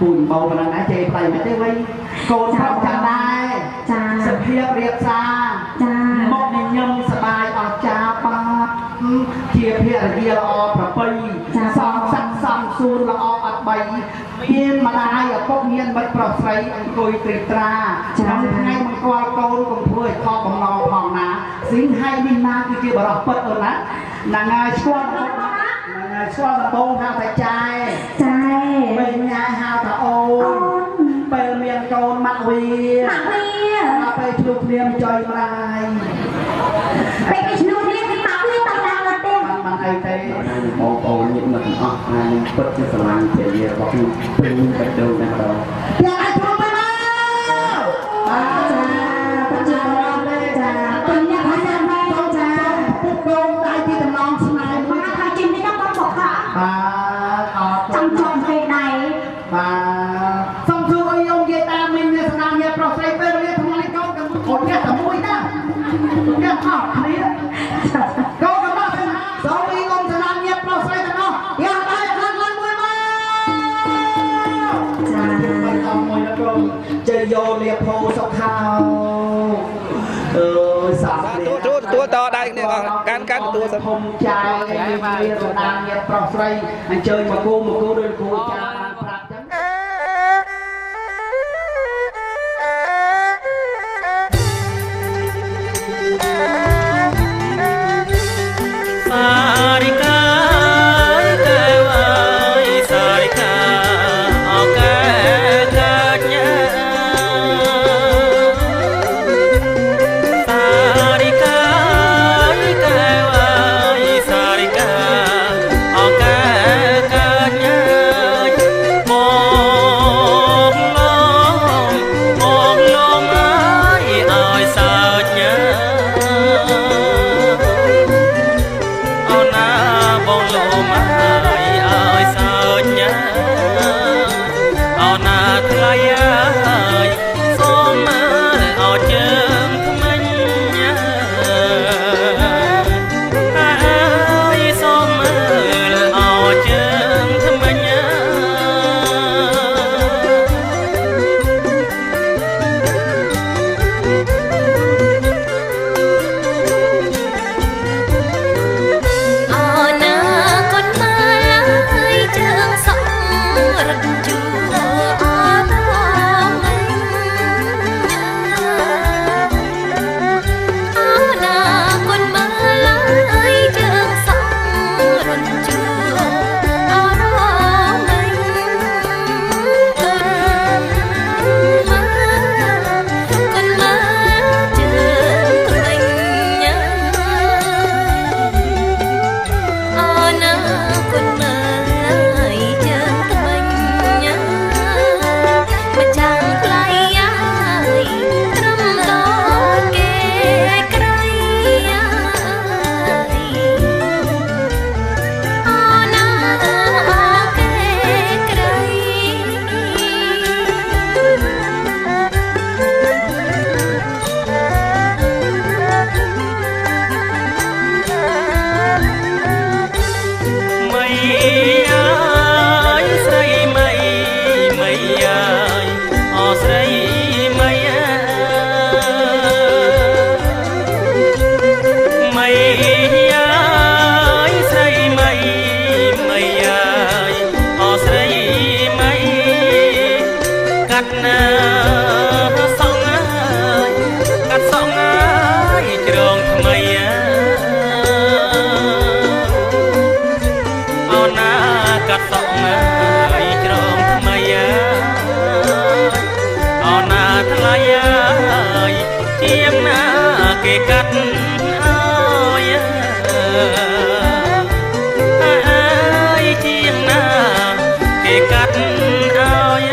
ปุ่นเบามันนะเจไปไม่ได้ไว้โกนเขาจำได้จ้าสเพียบเรียบซาจ้ามกนิยมสบายออกจ้าป้าเทียบเพียรเดียรอประปีสองสักสองซูนละออัดใบเพียนมาได้อะพวกเนียนบัดปลอกใส่อันกุยตรีตราทำให้มันกวาดโกนกงถ้วยคอของนอพองนะสิ่งให้มินนาคือเกี่ยวกับเปิดตัวนะนางงาช่วงช่วงโตหาแต่ใจเป็นไงหาแต่โอนเป็นเมียนโกนมักวีมาไปทุกเรียมจอยมาไปทุกเรียมมักวีตำนานละเต้มันไอเต้โอ้โหนี่มันอ๋องานเปิดที่สลานเสียเยอะบอกเป็นไปดูนะครับอยากให้ทุกไปแล้วจ้าเลยจ้าเป็นยังไงจ้าแม่จ้าปุ๊บโดนได้ที่ตำนองสมัยมาใครกินไม่ต้องบอกค่ะจำจอมเกยใดส่งสู่อยงเกตามินเนี่ยสนามเนี่ยปลอกใส่เปรี้ยวทำอะไรก็กันคนเนี่ยแต่มวยนะเนี่ยข้าวนี้ก็กันว่าเป็นสองมีองสนามเนี่ยปลอกใส่แต่เนาะอยากได้ลันมวยมาจ้าไม่ต้องมวยนะกรมจะโยเรียโพสข้าวสามตัวต่อได้เนี่ยการตัวสมผมใจเรียนนางเนี่ยปลอกใส่อันเจอมากูโดยกูจ้าปรับจังสาริกาแก้วไอ้สาริกาเอาแก้เกิดเนี่ยสาริกาแก้วไอ้สาริกาเอาแก้เกิดเนี่ย គេកាត់អើយអើយជាងណាគេកាត់អើយ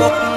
ក